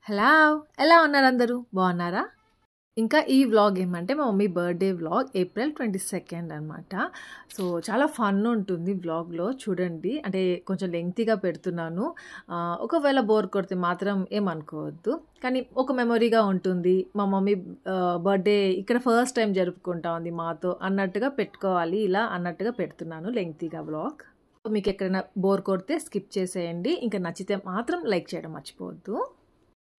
Hello! ఎలా ఉన్నారు అందరూ? బాగున్నారా? ఇంకా ఈ వ్లాగ్ ఏమంటే మా మమ్మీ బర్త్‌డే వ్లాగ్ ఏప్రిల్ 22 అనమాట. సో, చాలా ఫన్ ఉంటుంది వ్లాగ్‌లో చూడండి. అంటే కొంచెం లెంగ్తీగా పెడుతున్నాను. ఒకవేళ బోర్ కొడితే మాత్రం ఏమనుకోవద్దు. కానీ ఒక మెమొరీగా ఉంటుంది. మా మమ్మీ బర్త్‌డే ఇక్కడ ఫస్ట్ టైమ్ జరుపుకుంటా ఉంది మాతో అన్నట్టుగా పెట్టుకోవాలి ఇలా అన్నట్టుగా పెడుతున్నాను లెంగ్తీగా వ్లాగ్. మీకు ఎక్కడైనా బోర్ కొడితే స్కిప్ చేసేయండి. ఇంకా నచ్చితే మాత్రం లైక్ చేయడం మర్చిపోవద్దు.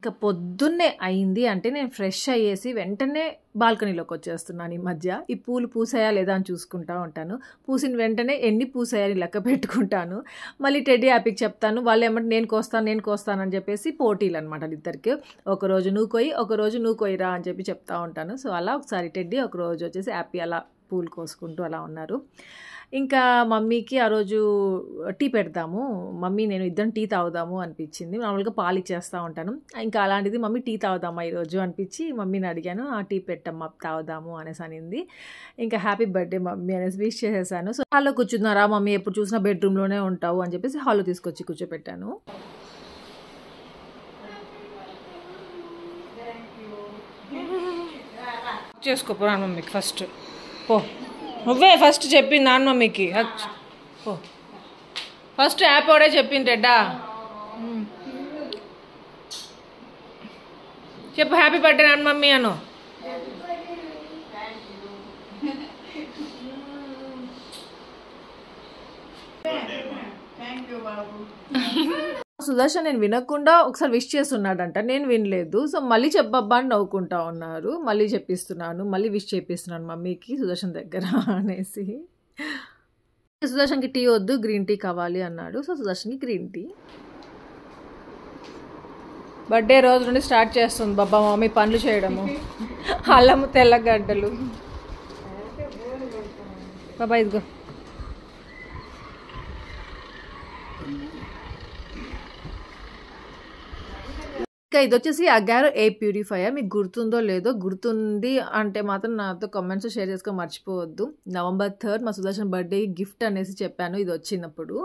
ఇక పొద్దున్నే అయింది అంటే నేను ఫ్రెష్ అయ్యేసి వెంటనే బాల్కనీలోకి వచ్చేస్తున్నాను ఈ మధ్య. ఈ పూలు పూసాయా లేదా అని చూసుకుంటా ఉంటాను. పూసిన వెంటనే ఎన్ని పూసాయని లెక్క పెట్టుకుంటాను. మళ్ళీ టెడ్డీ హ్యాపీకి చెప్తాను. వాళ్ళు ఏమంటే నేను కోస్తాను అని చెప్పేసి పోటీలు అనమాట ఇద్దరికి. ఒకరోజు నువ్వు కొయ్యి, ఒకరోజు నువ్వు కొయ్యరా అని చెప్పి చెప్తా ఉంటాను. సో అలా ఒకసారి టెడ్డీ ఒకరోజు వచ్చేసి హ్యాపీ అలా పూలు కోసుకుంటూ అలా ఉన్నారు. ఇంకా మమ్మీకి ఆ రోజు టీ పెడదాము. మమ్మీ నేను ఇద్దరం టీ తాగుదాము అనిపించింది. మామూలుగా పాలు ఇచ్చేస్తూ ఉంటాను. ఇంకా అలాంటిది మమ్మీ టీ తాగుదామా ఈరోజు అనిపించి మమ్మీని అడిగాను. ఆ టీ పెట్టమ్మా తాగుదాము అనేసి అనింది. ఇంకా హ్యాపీ బర్త్డే మమ్మీ అనేసి విష్ చేసేసాను. సో హాల్లో కూర్చున్నారా మమ్మీ ఎప్పుడు చూసినా బెడ్రూమ్లోనే ఉంటావు అని చెప్పేసి హాల్లో తీసుకొచ్చి కూర్చోపెట్టాను. చేసుకోపోరాను మమ్మీకి ఫస్ట్ పో నువ్వే ఫస్ట్ చెప్పింది నాన్న మమ్మీకి పో ఫస్ట్ యాప్ ఓడే చెప్పింది రెడ్డా చెప్పు హ్యాపీ బర్త్డే నాన్న మమ్మీ అను సుదర్శన్ నేను వినకుండా ఒకసారి విష్ చేస్తున్నాడంట, నేను వినలేదు. సో మళ్ళీ చెప్పబ్బా అని నవ్వుకుంటా ఉన్నారు. మళ్ళీ చెప్పిస్తున్నాను, మళ్ళీ విష్ చేపిస్తున్నాను మమ్మీకి సుదర్శన్ దగ్గర అనేసి. సుదర్శన్కి టీ వద్దు గ్రీన్ టీ కావాలి అన్నాడు. సో సుదర్శన్కి గ్రీన్ టీ. బర్త్డే రోజు నుండి స్టార్ట్ చేస్తుంది బాబా మమ్మీ పనులు చేయడము. అల్లము తెల్లగడ్డలు బాబా ఇదిగో. ఇంకా ఇది వచ్చేసి అగారో ఎయిర్ ప్యూరిఫైయర్. మీకు గుర్తుందో లేదో, గుర్తుంది అంటే మాత్రం నాతో కామెంట్స్ షేర్ చేసుకొని మర్చిపోవద్దు. November 3 మా సుదర్శన్ బర్త్డే గిఫ్ట్ అనేసి చెప్పాను ఇది వచ్చినప్పుడు.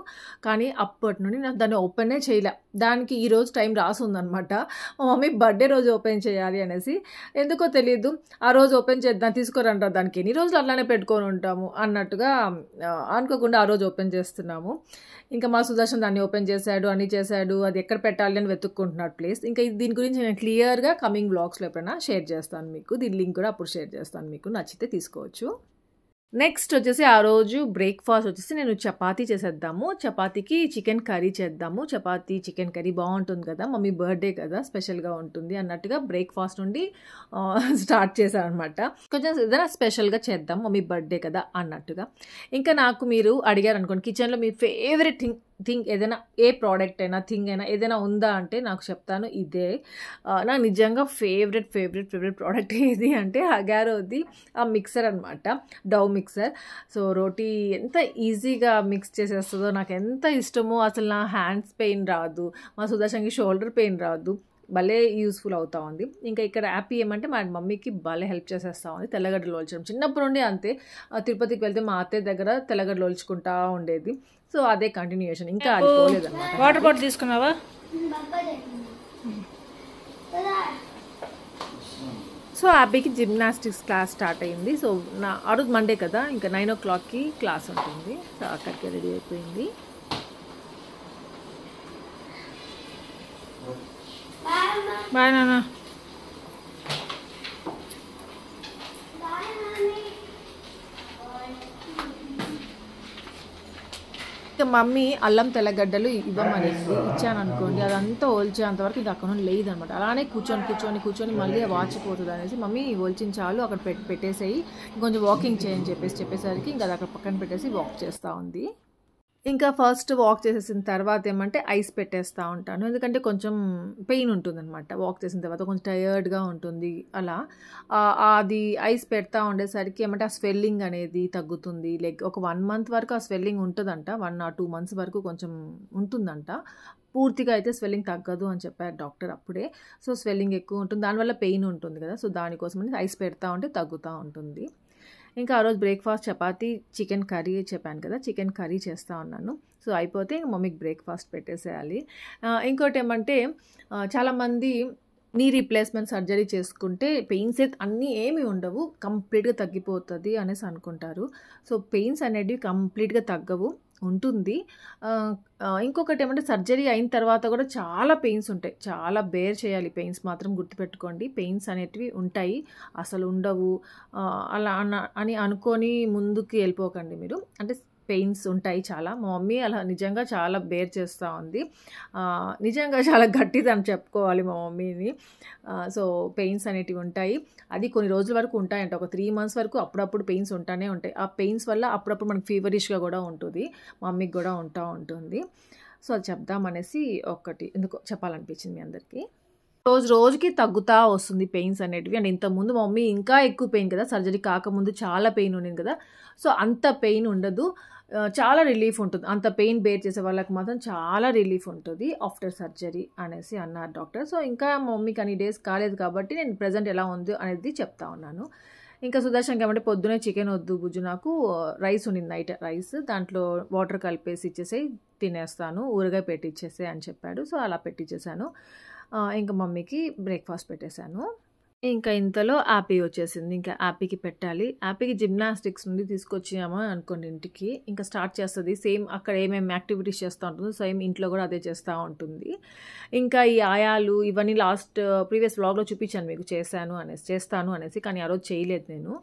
కానీ అప్పటి నుండి నాకు దాన్ని ఓపెనే చేయలే. దానికి ఈరోజు టైం రాసి ఉందనమాట. మా మమ్మీ బర్త్డే రోజు ఓపెన్ చేయాలి అనేసి. ఎందుకో తెలియదు ఆ రోజు ఓపెన్ చేద్దాం తీసుకోరంటారు, దానికి ఎన్ని రోజులు అట్లానే పెట్టుకొని ఉంటాము అన్నట్టుగా అనుకోకుండా ఆ రోజు ఓపెన్ చేస్తున్నాము. ఇంకా మా సుదర్శన్ దాన్ని ఓపెన్ చేశాడు, అన్నీ చేశాడు. అది ఎక్కడ పెట్టాలి అని వెతుక్కుంటున్నాడు ప్లేస్. ఇంకా దీని గురించి నేను క్లియర్గా కమింగ్ బ్లాగ్స్లో ఎప్పుడైనా షేర్ చేస్తాను మీకు. దీని లింక్ కూడా అప్పుడు షేర్ చేస్తాను, మీకు నచ్చితే తీసుకోవచ్చు. నెక్స్ట్ వచ్చేసి ఆ రోజు బ్రేక్ఫాస్ట్ వచ్చేసి నేను చపాతీ చేసేద్దాము. చపాతీకి చికెన్ కర్రీ చేద్దాము. చపాతీ చికెన్ కర్రీ బాగుంటుంది కదా, మమ్మీ బర్త్డే కదా స్పెషల్గా ఉంటుంది అన్నట్టుగా బ్రేక్ఫాస్ట్ నుండి స్టార్ట్ చేశాను అనమాట. కొంచెం ఏదైనా స్పెషల్గా చేద్దాం మమ్మీ బర్త్డే కదా అన్నట్టుగా. ఇంకా నాకు మీరు అడిగారు అనుకోండి కిచెన్లో మీ ఫేవరెట్ థింగ్ ఏదైనా, ఏ ప్రోడక్ట్ అయినా థింగ్ అయినా ఏదైనా ఉందా అంటే నాకు చెప్తాను ఇదే. నాకు నిజంగా ఫేవరెట్ ప్రోడక్ట్ ఏది అంటే అగారోది ఆ మిక్సర్ అనమాట, డవ్ మిక్సర్. సో రోటీ ఎంత ఈజీగా మిక్స్ చేసేస్తుందో, నాకు ఎంత ఇష్టమో. అసలు నా హ్యాండ్స్ పెయిన్ రాదు, మా సుదర్శన్కి షోల్డర్ పెయిన్ రాదు, భలే యూస్ఫుల్ అవుతా ఉంది. ఇంకా ఇక్కడ హ్యాపీ ఏమంటే మా మమ్మీకి భలే హెల్ప్ చేసేస్తూ ఉంది తెల్లగడ్డలు ఒలచడం. చిన్నప్పటి నుండి అంతే, తిరుపతికి వెళ్తే మా అత్తయ్య దగ్గర తెల్లగడ్డలు ఒలుచుకుంటా ఉండేది. సో అదే కంటిన్యూషన్, ఇంకా అది పోలేదన్నమాట. వాటర్ బాటిల్ తీసుకున్నావా? సో హ్యాపీకి జిమ్నాస్టిక్స్ క్లాస్ స్టార్ట్ అయింది. సో ఆ రోజు మండే కదా, ఇంకా 9 o'clockకి క్లాస్ ఉంటుంది. సో అక్కడికి రెడీ అయిపోయింది. బాయ్ నాన్న. ఇంకా మమ్మీ అల్లం తెల్లగడ్డలు ఇవ్వమనేది, ఇచ్చాను అనుకోండి అదంతా ఒలిచేంతవరకు ఇది అక్కడ లేదనమాట. అలానే కూర్చొని మళ్ళీ వాచిపోతుంది అనేసి మమ్మీ ఒలిచిన చాలు అక్కడ పెట్టేసేయి, కొంచెం వాకింగ్ చేయని చెప్పేసరికి ఇంకా అది అక్కడ పక్కన పెట్టేసి వాక్ చేస్తూ ఉంది. ఇంకా ఫస్ట్ వాక్ చేసేసిన తర్వాత ఏమంటే ఐస్ పెట్టేస్తూ ఉంటాను, ఎందుకంటే కొంచెం పెయిన్ ఉంటుందన్నమాట. వాక్ చేసిన తర్వాత కొంచెం టయర్డ్గా ఉంటుంది అలా. అది ఐస్ పెడతా ఉండేసరికి ఏమంటే ఆ స్వెల్లింగ్ అనేది తగ్గుతుంది. లైక్ ఒక 1 month వరకు ఆ స్వెల్లింగ్ ఉంటుందంట, 1 or 2 months వరకు కొంచెం ఉంటుందంట. పూర్తిగా అయితే స్వెల్లింగ్ తగ్గదు అని చెప్పారు డాక్టర్ అప్పుడే. సో స్వెల్లింగ్ ఎక్కువ ఉంటుంది, దానివల్ల పెయిన్ ఉంటుంది కదా. సో దానికోసం ఐస్ పెడతా ఉంటే తగ్గుతూ ఉంటుంది. ఇంకా ఆ రోజు బ్రేక్ఫాస్ట్ చపాతీ చికెన్ కర్రీ చెప్పాను కదా, చికెన్ కర్రీ చేస్తూ ఉన్నాను. సో అయిపోతే మమ్మీకి బ్రేక్ఫాస్ట్ పెట్టేసేయాలి. ఇంకోటి ఏమంటే చాలామంది నీ రీప్లేస్మెంట్ సర్జరీ చేసుకుంటే పెయిన్స్ అయితే అన్నీ ఏమి ఉండవు, కంప్లీట్గా తగ్గిపోతుంది అనేసి అనుకుంటారు. సో పెయిన్స్ అనేటివి కంప్లీట్గా తగ్గవు, ఉంటుంది. ఇంకొకటి ఏమంటే సర్జరీ అయిన తర్వాత కూడా చాలా పెయిన్స్ ఉంటాయి, చాలా బేర్ చేయాలి పెయిన్స్ మాత్రం గుర్తుపెట్టుకోండి. పెయిన్స్ అనేటివి ఉంటాయి, అసలు ఉండవు అలా అని అనుకొని ముందుకు వెళ్ళిపోకండి మీరు. అంటే పెయిన్స్ ఉంటాయి చాలా. మా మమ్మీ అలా నిజంగా చాలా బేర్ చేస్తూ ఉంది, నిజంగా చాలా గట్టిదని చెప్పుకోవాలి మా మమ్మీని. సో పెయిన్స్ అనేటివి ఉంటాయి, అది కొన్ని రోజుల వరకు ఉంటాయంట, ఒక 3 months వరకు అప్పుడప్పుడు పెయిన్స్ ఉంటానే ఉంటాయి. ఆ పెయిన్స్ వల్ల అప్పుడప్పుడు మనకు ఫీవరిష్గా కూడా ఉంటుంది, మమ్మీకి కూడా ఉంటుంది. సో అది చెప్దామనేసి ఒకటి ఎందుకో చెప్పాలనిపించింది మీ అందరికీ. రోజుకి తగ్గుతూ వస్తుంది పెయిన్స్ అనేటివి. అండ్ ఇంతకుముందు మా మమ్మీ ఇంకా ఎక్కువ పెయిన్ కదా, సర్జరీ కాకముందు చాలా పెయిన్ ఉండింది కదా, సో అంత పెయిన్ ఉండదు, చాలా రిలీఫ్ ఉంటుంది. అంత పెయిన్ బేర్ చేసే వాళ్ళకి మాత్రం చాలా రిలీఫ్ ఉంటుంది ఆఫ్టర్ సర్జరీ అనేసి అన్నారు డాక్టర్. సో ఇంకా మా మమ్మీకి అన్ని డేస్ కాలేదు కాబట్టి నేను ప్రజెంట్ ఎలా ఉంది అనేది చెప్తా ఉన్నాను. ఇంకా సుదర్శన్కి ఏమంటే పొద్దునే చికెన్ వద్దు బుజ్జు, నాకు రైస్ ఉండింది, నైట్ రైస్, దాంట్లో వాటర్ కలిపేసి ఇచ్చేసి తినేస్తాను, ఊరగాయ పెట్టిచ్చేసే అని చెప్పాడు. సో అలా పెట్టించేసాను. ఇంకా మమ్మీకి బ్రేక్ఫాస్ట్ పెట్టేశాను. ఇంకా ఇంతలో యాపీ వచ్చేసింది, ఇంకా యాపీకి పెట్టాలి. యాపీకి జిమ్నాస్టిక్స్ నుండి తీసుకొచ్చామా అనుకోండి ఇంటికి, ఇంకా స్టార్ట్ చేస్తుంది. సేమ్ అక్కడ ఏమేమి యాక్టివిటీస్ చేస్తూ ఉంటుంది సేమ్ ఇంట్లో కూడా అదే చేస్తూ ఉంటుంది. ఇంకా ఈ ఆయాలు ఇవన్నీ ప్రీవియస్ వ్లాగ్లో చూపించాను మీకు, చేస్తాను అనేసి, కానీ ఆ రోజు చేయలేదు నేను.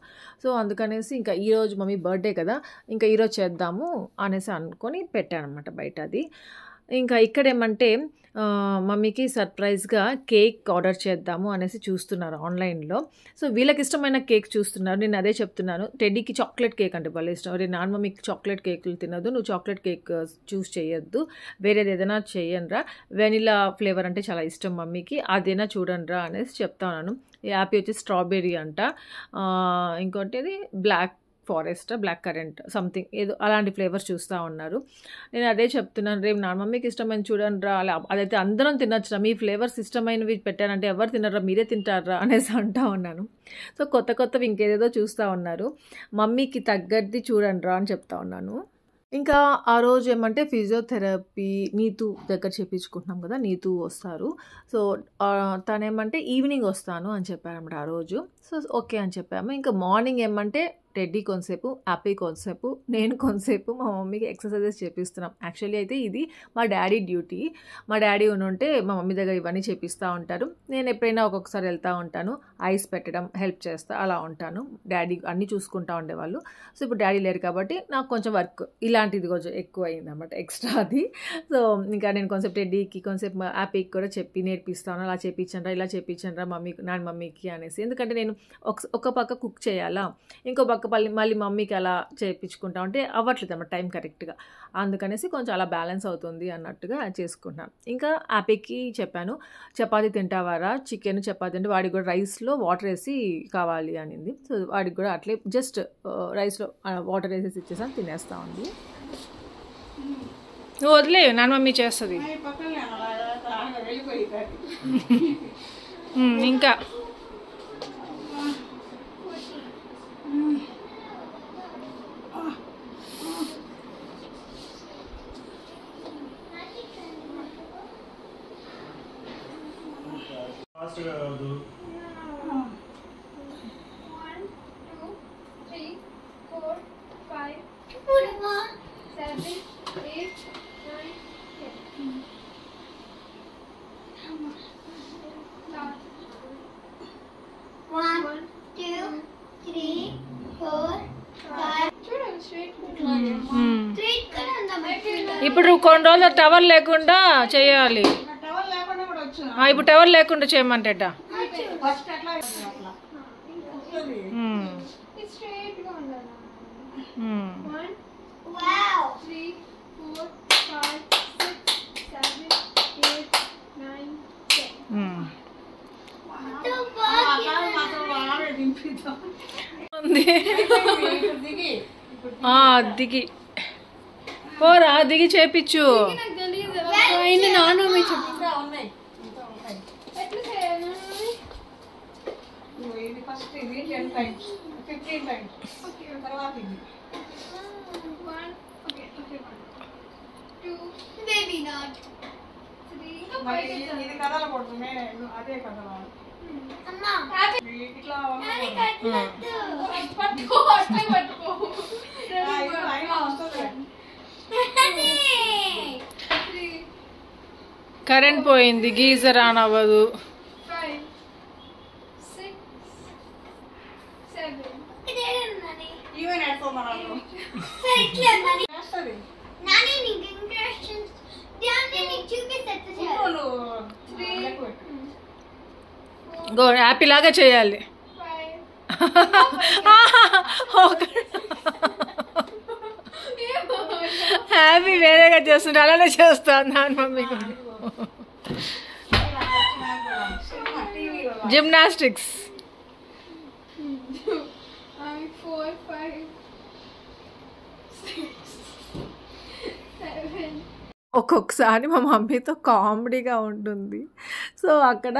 సో అందుకనేసి ఇంకా ఈరోజు మమ్మీ బర్త్డే కదా, ఇంకా ఈరోజు చేద్దాము అనేసి అనుకొని పెట్టాను అనమాట బయట. అది ఇంకా ఇక్కడేమంటే మమ్మీకి సర్ప్రైజ్గా కేక్ ఆర్డర్ చేద్దాము అనేసి చూస్తున్నారు ఆన్లైన్లో. సో వీళ్ళకి ఇష్టమైన కేక్ చూస్తున్నారు, నేను అదే చెప్తున్నాను. టెడ్డీకి చాక్లెట్ కేక్ అంటే భలే ఇష్టం. నాన్న మమ్మీకి చాక్లెట్ కేకులు తినదు, నువ్వు చాక్లెట్ కేక్ చూస్ చేయొద్దు, వేరేది ఏదైనా చెయ్యనరా, వెనిలా ఫ్లేవర్ అంటే చాలా ఇష్టం మమ్మీకి, అదేనా చూడండిరా అనేసి చెప్తా ఉన్నాను. ఈ యాపీ వచ్చి స్ట్రాబెర్రీ అంట, ఇంకోటి black forest, black currant something ఏదో అలాంటి ఫ్లేవర్స్ చూస్తూ ఉన్నారు. నేను అదే చెప్తున్నాను, రేపు నా మమ్మీకి ఇష్టమైన చూడండి రా, అలా అదైతే అందరం తినొచ్చురా, మీ ఫ్లేవర్స్ ఇష్టమైనవి పెట్టారంటే ఎవరు తినరా, మీరే తింటారా అనేసి అంటూ ఉన్నాను. సో కొత్తవి ఇంకేదేదో చూస్తూ ఉన్నారు, మమ్మీకి తగ్గట్టు చూడండి రా అని చెప్తా ఉన్నాను. ఇంకా ఆ రోజు ఏమంటే ఫిజియోథెరపీ నీతు దగ్గర చేయించుకుంటున్నాం కదా, నీతు వస్తారు. సో తనేమంటే ఈవినింగ్ వస్తాను అని చెప్పారన్నమాట ఆ రోజు. సో ఓకే అని చెప్పాము. ఇంకా మార్నింగ్ ఏమంటే టెడ్డీ కొంతసేపు, యాపీ కొంతసేపు, నేను కొంతసేపు మా మమ్మీకి ఎక్సర్సైజెస్ చేపిస్తున్నాం. యాక్చువల్లీ అయితే ఇది మా డాడీ డ్యూటీ, మా డాడీ ఉంటే మా మమ్మీ దగ్గర ఇవన్నీ చేపిస్తూ ఉంటారు. నేను ఎప్పుడైనా ఒక్కొక్కసారి వెళ్తూ ఉంటాను, ఐస్ పెట్టడం హెల్ప్ చేస్తా అలా ఉంటాను. డాడీ అన్నీ చూసుకుంటూ ఉండేవాళ్ళు. సో ఇప్పుడు డాడీ లేరు కాబట్టి నాకు కొంచెం వర్క్ ఇలాంటిది కొంచెం ఎక్కువ అయింది అన్నమాట, ఎక్స్ట్రా అది. సో ఇంకా నేను కొంచెం టెడ్డీకి కొంచెం యాపీకి కూడా నేర్పిస్తాను, అలా చేయించండి ఇలా చేయించండి రా నాన్న మమ్మీకి అనేసి. ఎందుకంటే నేను ఒక పక్క కుక్ చేయాలా, ఇంకో పక్క మళ్ళీ మమ్మీకి అలా చేయించుకుంటా ఉంటే అవ్వట్లేదు అన్నమాట టైం కరెక్ట్గా, అందుకనేసి కొంచెం అలా బ్యాలెన్స్ అవుతుంది అన్నట్టుగా చేసుకుంటాను. ఇంకా యాపీకి చెప్పాను, చపాతీ తింటావారా, చికెన్ చపాతీ అంటే వాడికి కూడా రైస్లో వాటర్ వేసి కావాలి అనింది. సో వాడికి కూడా అట్లే జస్ట్ రైస్లో వాటర్ వేసేసి ఇచ్చేసాను, తినేస్తా ఉంది. నువ్వు వదిలే నాన్న మమ్మీ చేస్తుంది. ఇంకా ఫాస్ట్గా కావద్దు. 1 2 3 4 5 7 8 9 10. 1 2 3 4 5. చూడండి స్ట్రైట్ ఇప్పుడు కొన్ని రోజులు టవర్ లేకుండా చేయాలి. ఇప్పుడు టవర్ లేకుండా చేయమంటే స్ట్రైట్ గా ఉండాలి. 1 3 4 5 6 7 8 9 10. దిగి పోరా, దిగి చేపించు. నాన్న ఫస్ట్ ఇది 10 times 15 times తర్వాత ఇది 1 okay 1 2 baby not 3 మరి ఇది కదలకూడదు, నేను అదే కదలాలి. ఇట్లా పట్టుకో అట్లే పట్టుకో. అయినా వస్తుంది. కరెంట్ పోయింది, గీజర్ ఆన్ అవ్వదు. 5 6 7 ఈవెన్ వేసుకోమన్నాను. వేస్తుంది. గో హ్యాపీ లాగా చేయాలి. 5 హ్యాపీ వేరేగా చేస్తుంటే అలానే చేస్తాను నాన్న మమ్మీ కూడా. జిమ్నాస్టిక్స్. 4 5 6 7. ఒక్కొక్కసారి మా మమ్మీతో కామెడీగా ఉంటుంది. సో అక్కడ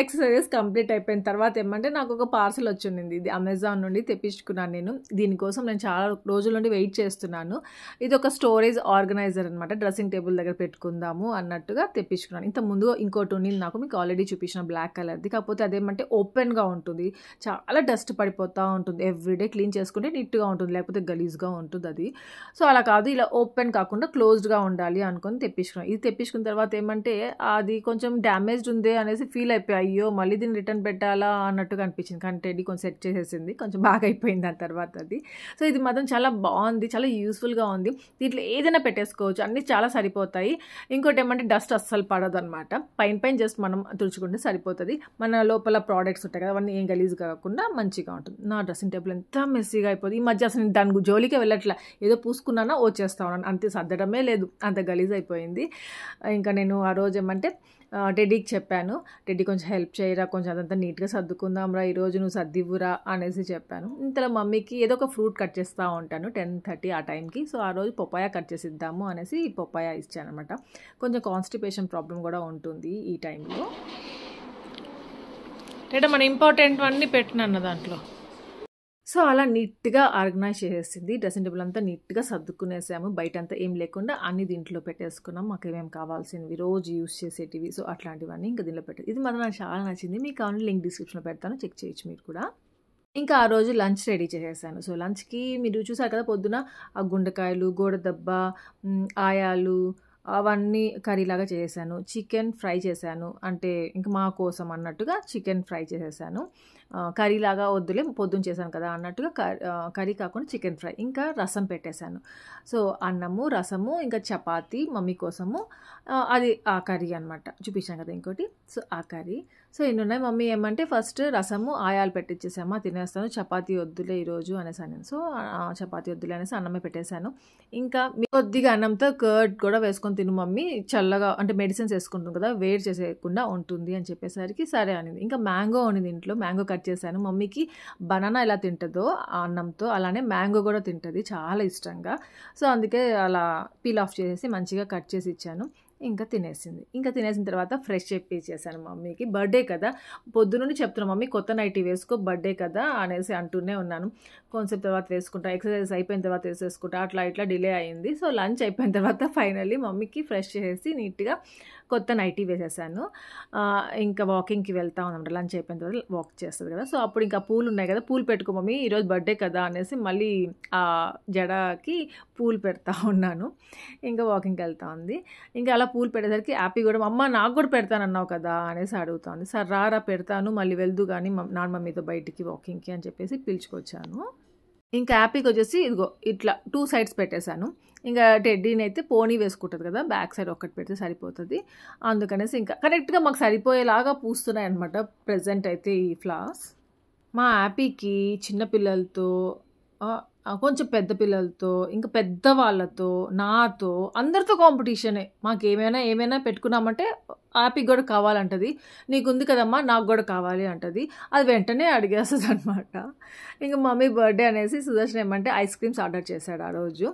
ఎక్సర్సైజెస్ కంప్లీట్ అయిపోయిన తర్వాత ఏమంటే నాకు ఒక పార్సల్ వచ్చింది. ఇది అమెజాన్ నుండి తెప్పించుకున్నాను నేను. దీనికోసం నేను చాలా రోజుల నుండి వెయిట్ చేస్తున్నాను. ఇది ఒక స్టోరేజ్ ఆర్గనైజర్ అనమాట. డ్రెస్సింగ్ టేబుల్ దగ్గర పెట్టుకుందాము అన్నట్టుగా తెప్పించుకున్నాను. ఇంత ముందు ఇంకోటి ఉంది నాకు, మీకు ఆల్రెడీ చూపించిన బ్లాక్ కలర్ది. కాకపోతే అదేమంటే ఓపెన్గా ఉంటుంది, చాలా డస్ట్ పడిపోతూ ఉంటుంది. ఎవ్రీడే క్లీన్ చేసుకుంటే నీట్గా ఉంటుంది, లేకపోతే గలీజ్గా ఉంటుంది అది. సో అలా కాదు, ఇలా ఓపెన్ కాకుండా క్లోజ్డ్గా ఉండాలి అనుకొని తెప్పించుకున్నాను. ఇది తెప్పించుకున్న తర్వాత ఏమంటే అది కొంచెం డ్యామేజ్డ్ ఉంది అనేసి ఫీల్ అయిపోయి, అయ్యో మళ్ళీ దీన్ని రిటర్న్ పెట్టాలా అన్నట్టుగా అనిపించింది. కానీ టెడ్డీ కొంచెం సెట్ చేసేసింది, కొంచెం బాగా అయిపోయింది దాని తర్వాత అది. సో ఇది మాత్రం చాలా బాగుంది, చాలా యూస్ఫుల్గా ఉంది. దీంట్లో ఏదైనా పెట్టేసుకోవచ్చు, అన్నీ చాలా సరిపోతాయి. ఇంకోటి ఏమంటే డస్ట్ అస్సలు పడదు అనమాట. పైన జస్ట్ మనం తుడుచుకుంటే సరిపోతుంది. మన లోపల ప్రోడక్ట్స్ ఉంటాయి కదా, అవన్నీ ఏం గలీజ్ కాకుండా మంచిగా ఉంటుంది. నా డ్రెస్సింగ్ టేబుల్ ఎంత మెస్సీగా అయిపోతుంది. ఈ మధ్య అసలు దాని జోలికే వెళ్ళట్లా, ఏదో పూసుకున్నానా వచ్చేస్తా ఉన్నాను, అంతే, సర్దడమే లేదు, అంత గలీజ్ అయిపోయింది. ఇంకా నేను ఆ రోజు ఏమంటే టెడ్డీకి చెప్పాను, టెడ్డీ కొంచెం హెల్ప్ చేయరా, కొంచెం అదంతా నీట్గా సర్దుకుందాంరా ఈరోజు, నువ్వు సర్దివ్వురా అనేసి చెప్పాను. ఇంతలో మమ్మీకి ఏదో ఒక ఫ్రూట్ కట్ చేస్తూ ఉంటాను 10:30 ఆ టైంకి. సో ఆ రోజు పపాయ కట్ చేసి ఇద్దాము అనేసి పపాయ ఇచ్చాను అనమాట. కొంచెం కాన్స్టిపేషన్ ప్రాబ్లం కూడా ఉంటుంది ఈ టైంలో. లేదా మన ఇంపార్టెంట్ అన్నీ పెట్టినాను దాంట్లో. సో అలా నీట్గా ఆర్గనైజ్ చేసేసింది. డ్రెస్సింగ్ టేబుల్ అంతా నీట్గా సర్దుకునేసాము. బయట అంతా ఏం లేకుండా అన్ని దీంట్లో పెట్టేసుకున్నాం. మాకు ఏమేమి కావాల్సినవి, రోజు యూస్ చేసేటివి, సో అట్లాంటివన్నీ ఇంకా దీంట్లో పెట్టేది. ఇది మాత్రం నాకు చాలా నచ్చింది. మీకు కావాలంటే లింక్ డిస్క్రిప్షన్లో పెడతాను, చెక్ చేయొచ్చు మీరు కూడా. ఇంకా ఆ రోజు లంచ్ రెడీ చేసేసాను. సో లంచ్కి మీరు చూసారు కదా, పొద్దున ఆ గుండెకాయలు, గోడదబ్బ, ఆయాలు అవన్నీ కర్రీలాగా చేసేసాను. చికెన్ ఫ్రై చేశాను, అంటే ఇంక మా కోసం అన్నట్టుగా చికెన్ ఫ్రై చేసేసాను. కర్రీలాగా వద్దులే, పొద్దున్న చేశాను కదా అన్నట్టుగా కర్రీ కాకుండా చికెన్ ఫ్రై. ఇంకా రసం పెట్టేశాను. సో అన్నము, రసము, ఇంకా చపాతీ మమ్మీ కోసము, అది ఆ కర్రీ అనమాట, చూపించాను కదా ఇంకోటి. సో ఆ కర్రీ. సో ఇన్ని ఉన్నాయి. మమ్మీ ఏమంటే ఫస్ట్ రసము ఆయాలు పెట్టించేసామా, తినేస్తాను, చపాతీ వద్దులే ఈరోజు అనేసి అన్నాను. సో చపాతీ వద్దులే అనేసి అన్నమే పెట్టేశాను. ఇంకా కొద్దిగా అన్నంతో కర్డ్ కూడా వేసుకొని తిను మమ్మీ, చల్లగా అంటే మెడిసిన్స్ వేసుకుంటుంది కదా, వేడి చేసేయకుండా ఉంటుంది అని చెప్పేసరికి సరే అనింది. ఇంకా మ్యాంగో ఉన్నది ఇంట్లో, మ్యాంగో కట్ చేశాను. మమ్మీకి బనానా ఎలా తింటుందో అన్నంతో అలానే మ్యాంగో కూడా తింటుంది చాలా ఇష్టంగా. సో అందుకే అలా పీల్ ఆఫ్ చేసేసి మంచిగా కట్ చేసి ఇచ్చాను. ఇంకా తినేసింది. ఇంకా తినేసిన తర్వాత ఫ్రెష్ చేపించేసాను మమ్మీకి. బర్త్డే కదా, పొద్దునుండి చెప్తున్నాను మమ్మీ కొత్త నైటీ వేసుకో, బర్త్డే కదా అనేసి అంటూనే ఉన్నాను. కొంచెం తర్వాత వేసుకుంటా, ఎక్సర్సైజ్ అయిపోయిన తర్వాత వేసేసుకుంటా, అట్లా ఇట్లా డిలే అయింది. సో లంచ్ అయిపోయిన తర్వాత ఫైనల్లీ మమ్మీకి ఫ్రెష్ చేసి నీట్గా కొత్త నైటీ వేసేసాను. ఇంకా వాకింగ్కి వెళ్తా ఉన్నాం, లంచ్ అయిపోయిన తర్వాత వాక్ చేస్తుంది కదా. సో అప్పుడు ఇంకా పూలు ఉన్నాయి కదా, పూలు పెట్టుకో మమ్మీ ఈరోజు బర్త్డే కదా అనేసి మళ్ళీ ఆ జడకి పూలు పెడతా ఉన్నాను. ఇంకా వాకింగ్కి వెళ్తా ఉంది. ఇంకా అలా పూలు పెట్టేసరికి హ్యాపీ కూడా, అమ్మ నాకు కూడా పెడతానన్నావు కదా అనేసి అడుగుతుంది. సార్ రారా పెడతాను, మళ్ళీ వెళ్దు కానీ నాన్న మమ్మీతో బయటికి వాకింగ్కి అని చెప్పేసి పిలుచుకొచ్చాను. ఇంకా హ్యాపీకి వచ్చేసి ఇదిగో ఇట్లా 2 సైడ్స్ పెట్టేశాను. ఇంకా టెడ్డీని అయితే పోనీ వేసుకుంటుంది కదా, బ్యాక్ సైడ్ ఒక్కటి పెడితే సరిపోతుంది. అందుకనేసి ఇంకా కరెక్ట్గా మాకు సరిపోయేలాగా పూస్తున్నాయి అనమాట ప్రజెంట్ అయితే ఈ ఫ్లవర్స్. మా హ్యాపీకి చిన్నపిల్లలతో, కొంచెం పెద్ద పిల్లలతో, ఇంకా పెద్దవాళ్ళతో, నాతో, అందరితో కాంపిటీషనే. మాకు ఏమైనా పెట్టుకున్నామంటే హ్యాపీకి కూడా కావాలంటది. నీకుంది కదమ్మా నాకు కూడా కావాలి అంటది. అది వెంటనే అడిగేస్తుంది అనమాట. ఇంకా మమ్మీ బర్త్డే అనేసి సుదర్శన్ ఏమంటే ఐస్ క్రీమ్స్ ఆర్డర్ చేశాడు ఆ రోజు.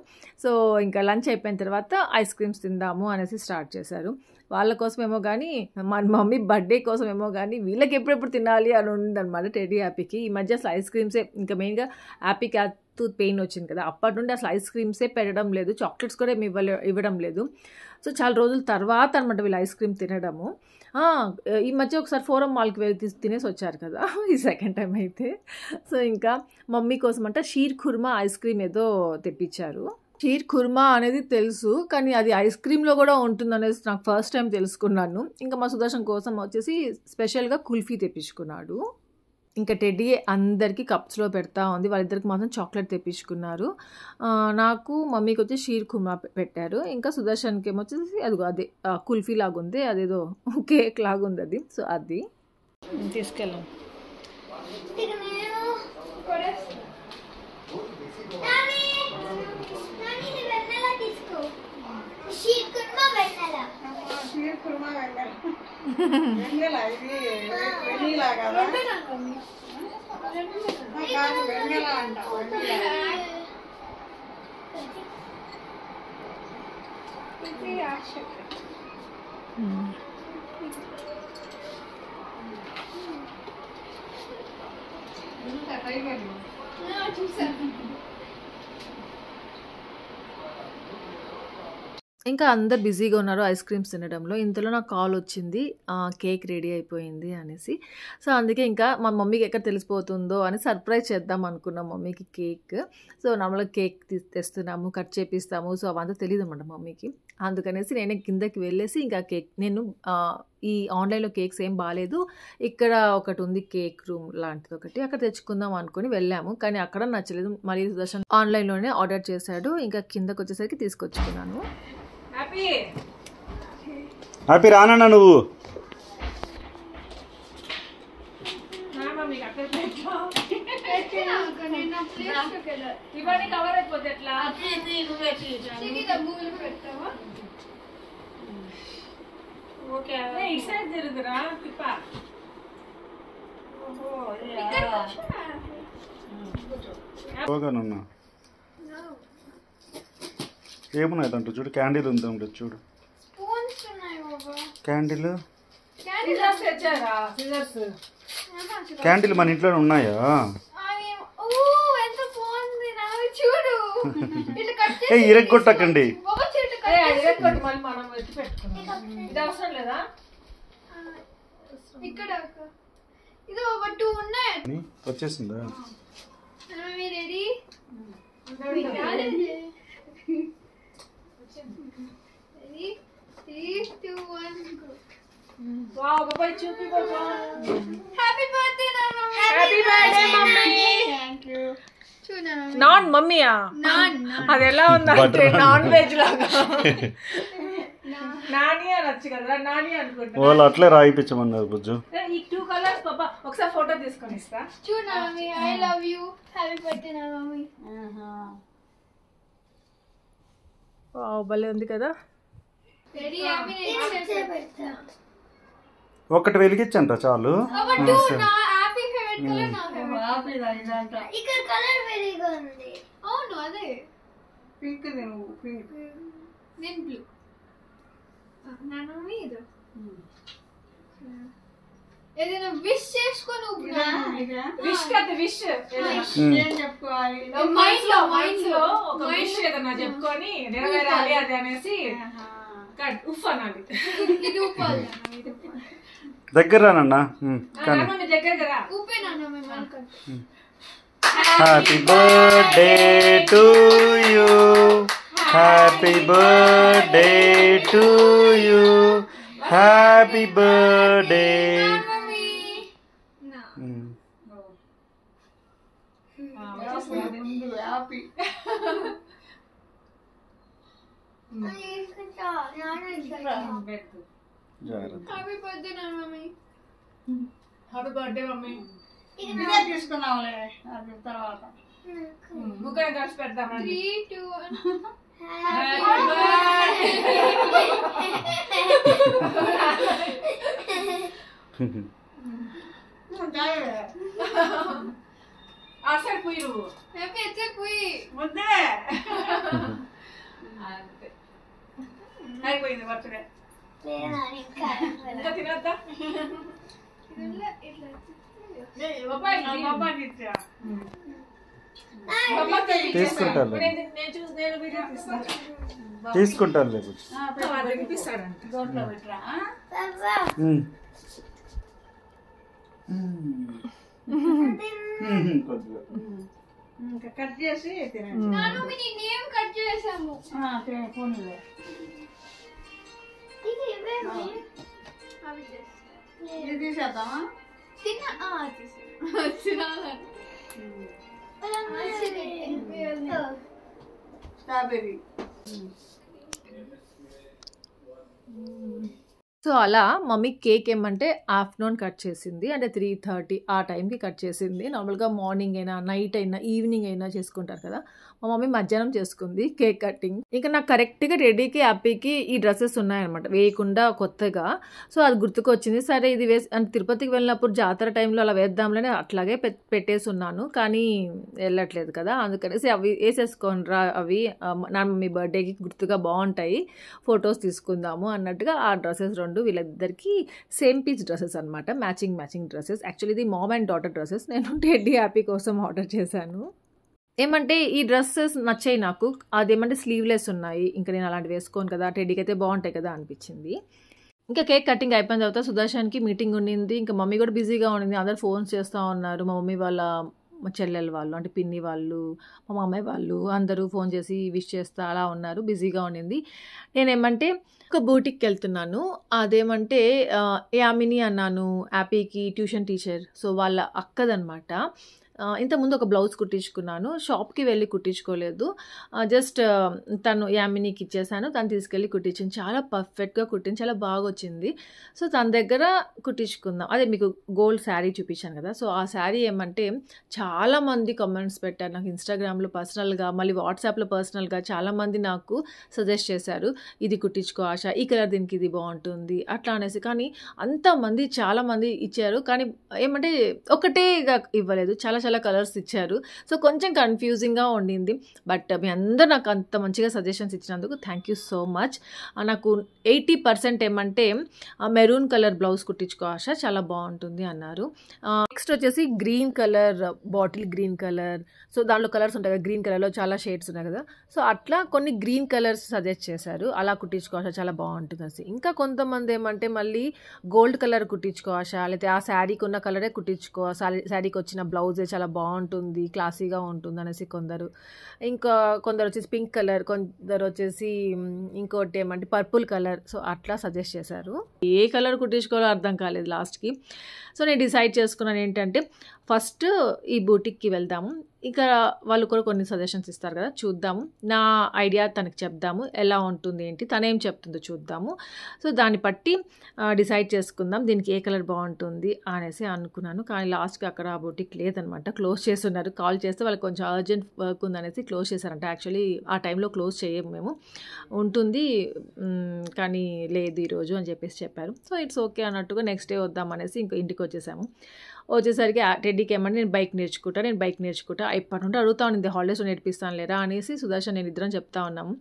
సో ఇంకా లంచ్ అయిపోయిన తర్వాత ఐస్ క్రీమ్స్ తిందాము అనేసి స్టార్ట్ చేశారు. వాళ్ళ కోసమేమో కానీ, మా మమ్మీ బర్త్డే కోసమేమో కానీ వీళ్ళకి ఎప్పుడెప్పుడు తినాలి అని ఉందన్నమాట టెడ్డీ హ్యాపీకి. ఈ మధ్య అసలు ఐస్ క్రీమ్సే, ఇంకా మెయిన్గా హ్యాపీకి టూత్ పెయిన్ వచ్చింది కదా, అప్పటి నుండి అసలు ఐస్ క్రీమ్సే పెట్టడం లేదు, చాక్లెట్స్ కూడా ఇవ్వడం లేదు. సో చాలా రోజుల తర్వాత అనమాట వీళ్ళు ఐస్ క్రీమ్ తినడము. ఈ మధ్య ఒకసారి ఫోరం మాల్కి వెళ్ళి తినేసి వచ్చారు కదా, ఈ సెకండ్ టైం అయితే. సో ఇంకా మమ్మీ కోసం అంటే షీర్ ఖుర్మా ఐస్ క్రీమ్ ఏదో తెప్పించారు. షీర్ ఖుర్మా అనేది తెలుసు, కానీ అది ఐస్ క్రీమ్లో కూడా ఉంటుందనేసి నాకు ఫస్ట్ టైం తెలుసుకున్నాను. ఇంకా మా సుదర్శన్ కోసం వచ్చేసి స్పెషల్గా కుల్ఫీ తెప్పించుకున్నాడు. ఇంకా టెడ్డీ అందరికీ కప్స్లో పెడతా ఉంది, వాళ్ళిద్దరికి మాత్రం చాక్లెట్ తెప్పించుకున్నారు. నాకు మమ్మీకి వచ్చి షీర్ ఖుర్మా పెట్టారు. ఇంకా సుదర్శన్కి ఏమొచ్చేసి అదే కుల్ఫీ లాగా ఉంది, అదేదో కేక్ లాగా ఉంది అది. సో అది తీసుకెళ్ళాం. ఇంకా అందరు బిజీగా ఉన్నారు ఐస్ క్రీమ్స్ తినడంలో. ఇంతలో నాకు కాల్ వచ్చింది, కేక్ రెడీ అయిపోయింది అనేసి. సో అందుకే ఇంకా మా మమ్మీకి ఎక్కడ తెలిసిపోతుందో అని సర్ప్రైజ్ చేద్దాం అనుకున్నాం మమ్మీకి కేక్. సో నార్మల్గా కేక్ తెస్తున్నాము, కట్ చేపిస్తాము, సో అవంతా తెలియదు అన్నమాట మమ్మీకి. అందుకనేసి నేనే కిందకి వెళ్ళేసి ఇంకా కేక్ నేను ఈ ఆన్లైన్లో కేక్స్ ఏం బాగాలేదు, ఇక్కడ ఒకటి ఉంది కేక్ రూమ్ లాంటిది ఒకటి, అక్కడ తెచ్చుకుందాం అనుకుని వెళ్ళాము. కానీ అక్కడ నచ్చలేదు, మళ్ళీ సుదర్శన్ ఆన్లైన్లోనే ఆర్డర్ చేశాడు. ఇంకా కిందకి వచ్చేసరికి తీసుకొచ్చుకున్నాను. హ్యాపీ రానన్నా నువ్వు. ఇవన్నీ కవర్ అయిపోతే ఎట్లా? ఓకే ఇటు సైడ్ తిరుగురా తిప్ప. ఏమున్నాయంట చూడు, క్యాండిల్ ఉంది చూడు, క్యాండిల్ క్యాండిల్ మన ఇంట్లో ఉన్నాయా? ఏ ఇరగొట్టకండి. వచ్చేసిందా? నాన్ మమ్మీయా? అది ఎలా ఉందంటే నాన్ వెజ్ లాగా. నాని అనొచ్చు కదా, నాని అనుకుంటా. వాళ్ళు అట్లే రాయిపించమన్నారు బుజ్జు. ఈ 2 కలర్స్ పాపా ఒకసారి ఫోటో తీసుకొని ఇస్తా. చూడు mummy, I love you, happy birthday నా మమ్మీ. వావ్ భలే ఉంది కదా. Ready happy birthday. ఒకటి వెలిగించంట చాలు. హ్యాపీ ఫేవరెట్ కలర్ నా ఫేవరెట్. ఇక్కడ కలర్ వెరీగా ఉంది. అవును అదే పింక్. నేను పింక్, నేను బ్లూ. నా మమ్మీ ఇది ఏదైనా విష్ చేసుకోను. విష్ కదా విష్ ఏం చెప్పుకోవాలి? మైండ్ లో ఒక విష్ ఏదైనా చెప్పుకొని నెరవేరాలి అది అనేసి ఉఫ్ అనాలి. ఇది ఉప్పాలి. దగ్గర రానన్నా. దగ్గర ఉప్పే నాన్న మేము. Happy birthday to you, happy birthday to you, happy birthday. Happy happy birthday నా మమ్మీ. Happy birthday mummy. ఇదే తీసుకున్నాంలే అది తర్వాత ముగ్గురం కలిసి పెడదాం. 3, 2, 1. అసలు పోయి నువ్వు హ్యాపీ అయితే పోయి ముద్దే అంతే అయిపోయింది బర్త్డే. ఇంకా తినద్దా? తీసుకుంటాను. నేను వీడియో తీస్తాను. తీసుకుంటాను లేదు. వినిపిస్తాడంట. ఇంకా కట్ చేసి తినండి. నాను మీ నేమ్ కట్ చేసాము. పోనీలే. ఇది ఇవేమి అవి ఇది తీసేద్దామా? స్ట్రాబెర్రీ. సో అలా మమ్మీ కేక్ ఏమంటే ఆఫ్టర్నూన్ కట్ చేసింది, అంటే 3:30 ఆ టైంకి కట్ చేసింది. నార్మల్గా మార్నింగ్ అయినా నైట్ అయినా ఈవినింగ్ అయినా చేసుకుంటారు కదా, మా మమ్మీ మధ్యాహ్నం చేసుకుంది కేక్ కటింగ్. ఇంకా నాకు కరెక్ట్గా రెడీకి హ్యాపీకి ఈ డ్రెస్సెస్ ఉన్నాయన్నమాట వేయకుండా కొత్తగా. సో అది గుర్తుకొచ్చింది, సరే ఇది అంటే తిరుపతికి వెళ్ళినప్పుడు జాతర టైంలో అలా వేద్దాంలోనే అట్లాగే పెట్టేసి ఉన్నాను, కానీ వెళ్ళట్లేదు కదా, అందుకనేసి అవి వేసేసుకోని రా, అవి నా మమ్మీ బర్త్డేకి గుర్తుగా బాగుంటాయి, ఫొటోస్ తీసుకుందాము అన్నట్టుగా ఆ డ్రెస్సెస్ రెండు వీళ్ళిద్దరికి సేమ్ పీస్ డ్రెస్సెస్ అనమాట, మ్యాచింగ్ డ్రెస్సెస్. యాక్చువల్లీ ఇది మామ్ అండ్ డాటర్ డ్రెస్సెస్, నేను టెడ్డీ హ్యాపీ కోసం ఆర్డర్ చేశాను. ఏమంటే ఈ డ్రెస్సెస్ నచ్చాయి నాకు, అదేమంటే స్లీవ్లెస్ ఉన్నాయి, ఇంకా నేను అలాంటి వేసుకోను కదా, టెడ్డీకి అయితే బాగుంటాయి కదా అనిపించింది. ఇంకా కేక్ కటింగ్ అయిపోయిన తర్వాత సుదర్శన్కి మీటింగ్ ఉండింది, ఇంకా మమ్మీ కూడా బిజీగా ఉండింది, అందరు ఫోన్స్ చేస్తూ ఉన్నారు. మా మమ్మీ వాళ్ళ చెల్లెలు వాళ్ళు అంటే పిన్ని వాళ్ళు, మా మామయ్య వాళ్ళు అందరూ ఫోన్ చేసి విష్ చేస్తా అలా ఉన్నారు, బిజీగా ఉండింది. నేనేమంటే ఒక బూటిక్కి వెళ్తున్నాను, అదేమంటే యామిని అన్నాను, యాపీకి ట్యూషన్ టీచర్, సో వాళ్ళ అక్కదనమాట. ఇంతకుముందు ఒక బ్లౌజ్ కుట్టించుకున్నాను, షాప్కి వెళ్ళి కుట్టించుకోలేదు, జస్ట్ తను యామినికి ఇచ్చేసాను, తను తీసుకెళ్ళి కుట్టించింది, చాలా పర్ఫెక్ట్గా కుట్టింది, చాలా బాగా వచ్చింది. సో తన దగ్గర కుట్టించుకుందాం, అదే మీకు గోల్డ్ శారీ చూపించాను కదా, సో ఆ శారీ ఏమంటే చాలామంది కామెంట్స్ పెట్టారు నాకు ఇన్స్టాగ్రామ్లో పర్సనల్గా, మళ్ళీ వాట్సాప్లో పర్సనల్గా చాలామంది నాకు సజెస్ట్ చేశారు, ఇది కుట్టించుకో ఆశ, ఈ కలర్ దీనికి ఇది బాగుంటుంది అట్లా అనేసి. కానీ అంతమంది చాలామంది ఇచ్చారు, కానీ ఏమంటే ఒకటేగా ఇవ్వలేదు, చాలా కలర్స్ ఇచ్చారు, సో కొంచెం కన్ఫ్యూజింగ్గా ఉండింది. బట్ మీ అందరూ నాకు అంత మంచిగా సజెషన్స్ ఇచ్చినందుకు థ్యాంక్ యూ సో మచ్. నాకు 80% ఏమంటే మెరూన్ కలర్ బ్లౌజ్ కుట్టించుకో ఆశ, చాలా బాగుంటుంది అన్నారు. నెక్స్ట్ వచ్చేసి green colour, bottle green colour, so దాంట్లో కలర్స్ ఉంటాయి కదా, గ్రీన్ కలర్లో చాలా షేడ్స్ ఉన్నాయి కదా, సో అట్లా కొన్ని గ్రీన్ కలర్స్ సజెస్ట్ చేశారు, అలా కుట్టించుకో ఆశ చాలా బాగుంటుంది అని. ఇంకా కొంతమంది ఏమంటే మళ్ళీ గోల్డ్ కలర్ కుట్టించుకో ఆశ, లేకపోతే ఆ శారీకి ఉన్న కలరే కుట్టించుకో, శారీకి వచ్చిన బ్లౌజే చాలా బాగుంటుంది, క్లాసీగా ఉంటుంది అనేసి కొందరు. ఇంకా కొందరు వచ్చేసి పింక్ కలర్, కొందరు వచ్చేసి ఇంకోటి ఏమంటే పర్పుల్ కలర్, సో అట్లా సజెస్ట్ చేశారు. ఏ కలర్ కుట్టించుకోవాలో అర్థం కాలేదు లాస్ట్కి. సో నేను డిసైడ్ చేసుకున్నాను ఏంటంటే ఫస్ట్ ఈ బూటిక్కి వెళ్దాము, ఇంకా వాళ్ళు కూడా కొన్ని సజెషన్స్ ఇస్తారు కదా, చూద్దాము, నా ఐడియా తనకి చెప్దాము, ఎలా ఉంటుంది ఏంటి తనేం చెప్తుందో చూద్దాము, సో దాన్ని బట్టి డిసైడ్ చేసుకుందాం దీనికి ఏ కలర్ బాగుంటుంది అనేసి అనుకున్నాను. కానీ లాస్ట్కి అక్కడ ఆ బూటిక్ లేదనమాట, క్లోజ్ చేస్తున్నారు. కాల్ చేస్తే వాళ్ళకి కొంచెం అర్జెంట్ వర్క్ ఉందనేసి క్లోజ్ చేశారంట. యాక్చువల్లీ ఆ టైంలో క్లోజ్ చేయము మేము, ఉంటుంది కానీ లేదు ఈరోజు అని చెప్పేసి చెప్పారు. సో ఇట్స్ ఓకే అన్నట్టుగా నెక్స్ట్ డే వద్దాం అనేసి ఇంకో ఇంటికి వచ్చేసాము. వచ్చేసరికి టెడ్డీకి ఏమంటే నేను బైక్ నేర్చుకుంటా ఇప్పటి నుండి అడుగుతా ఉంది, హాలిడేస్లో నేర్పిస్తాను లేరా అనేసి సుదర్శన్ నేను ఇద్దరం చెప్తా ఉన్నాము.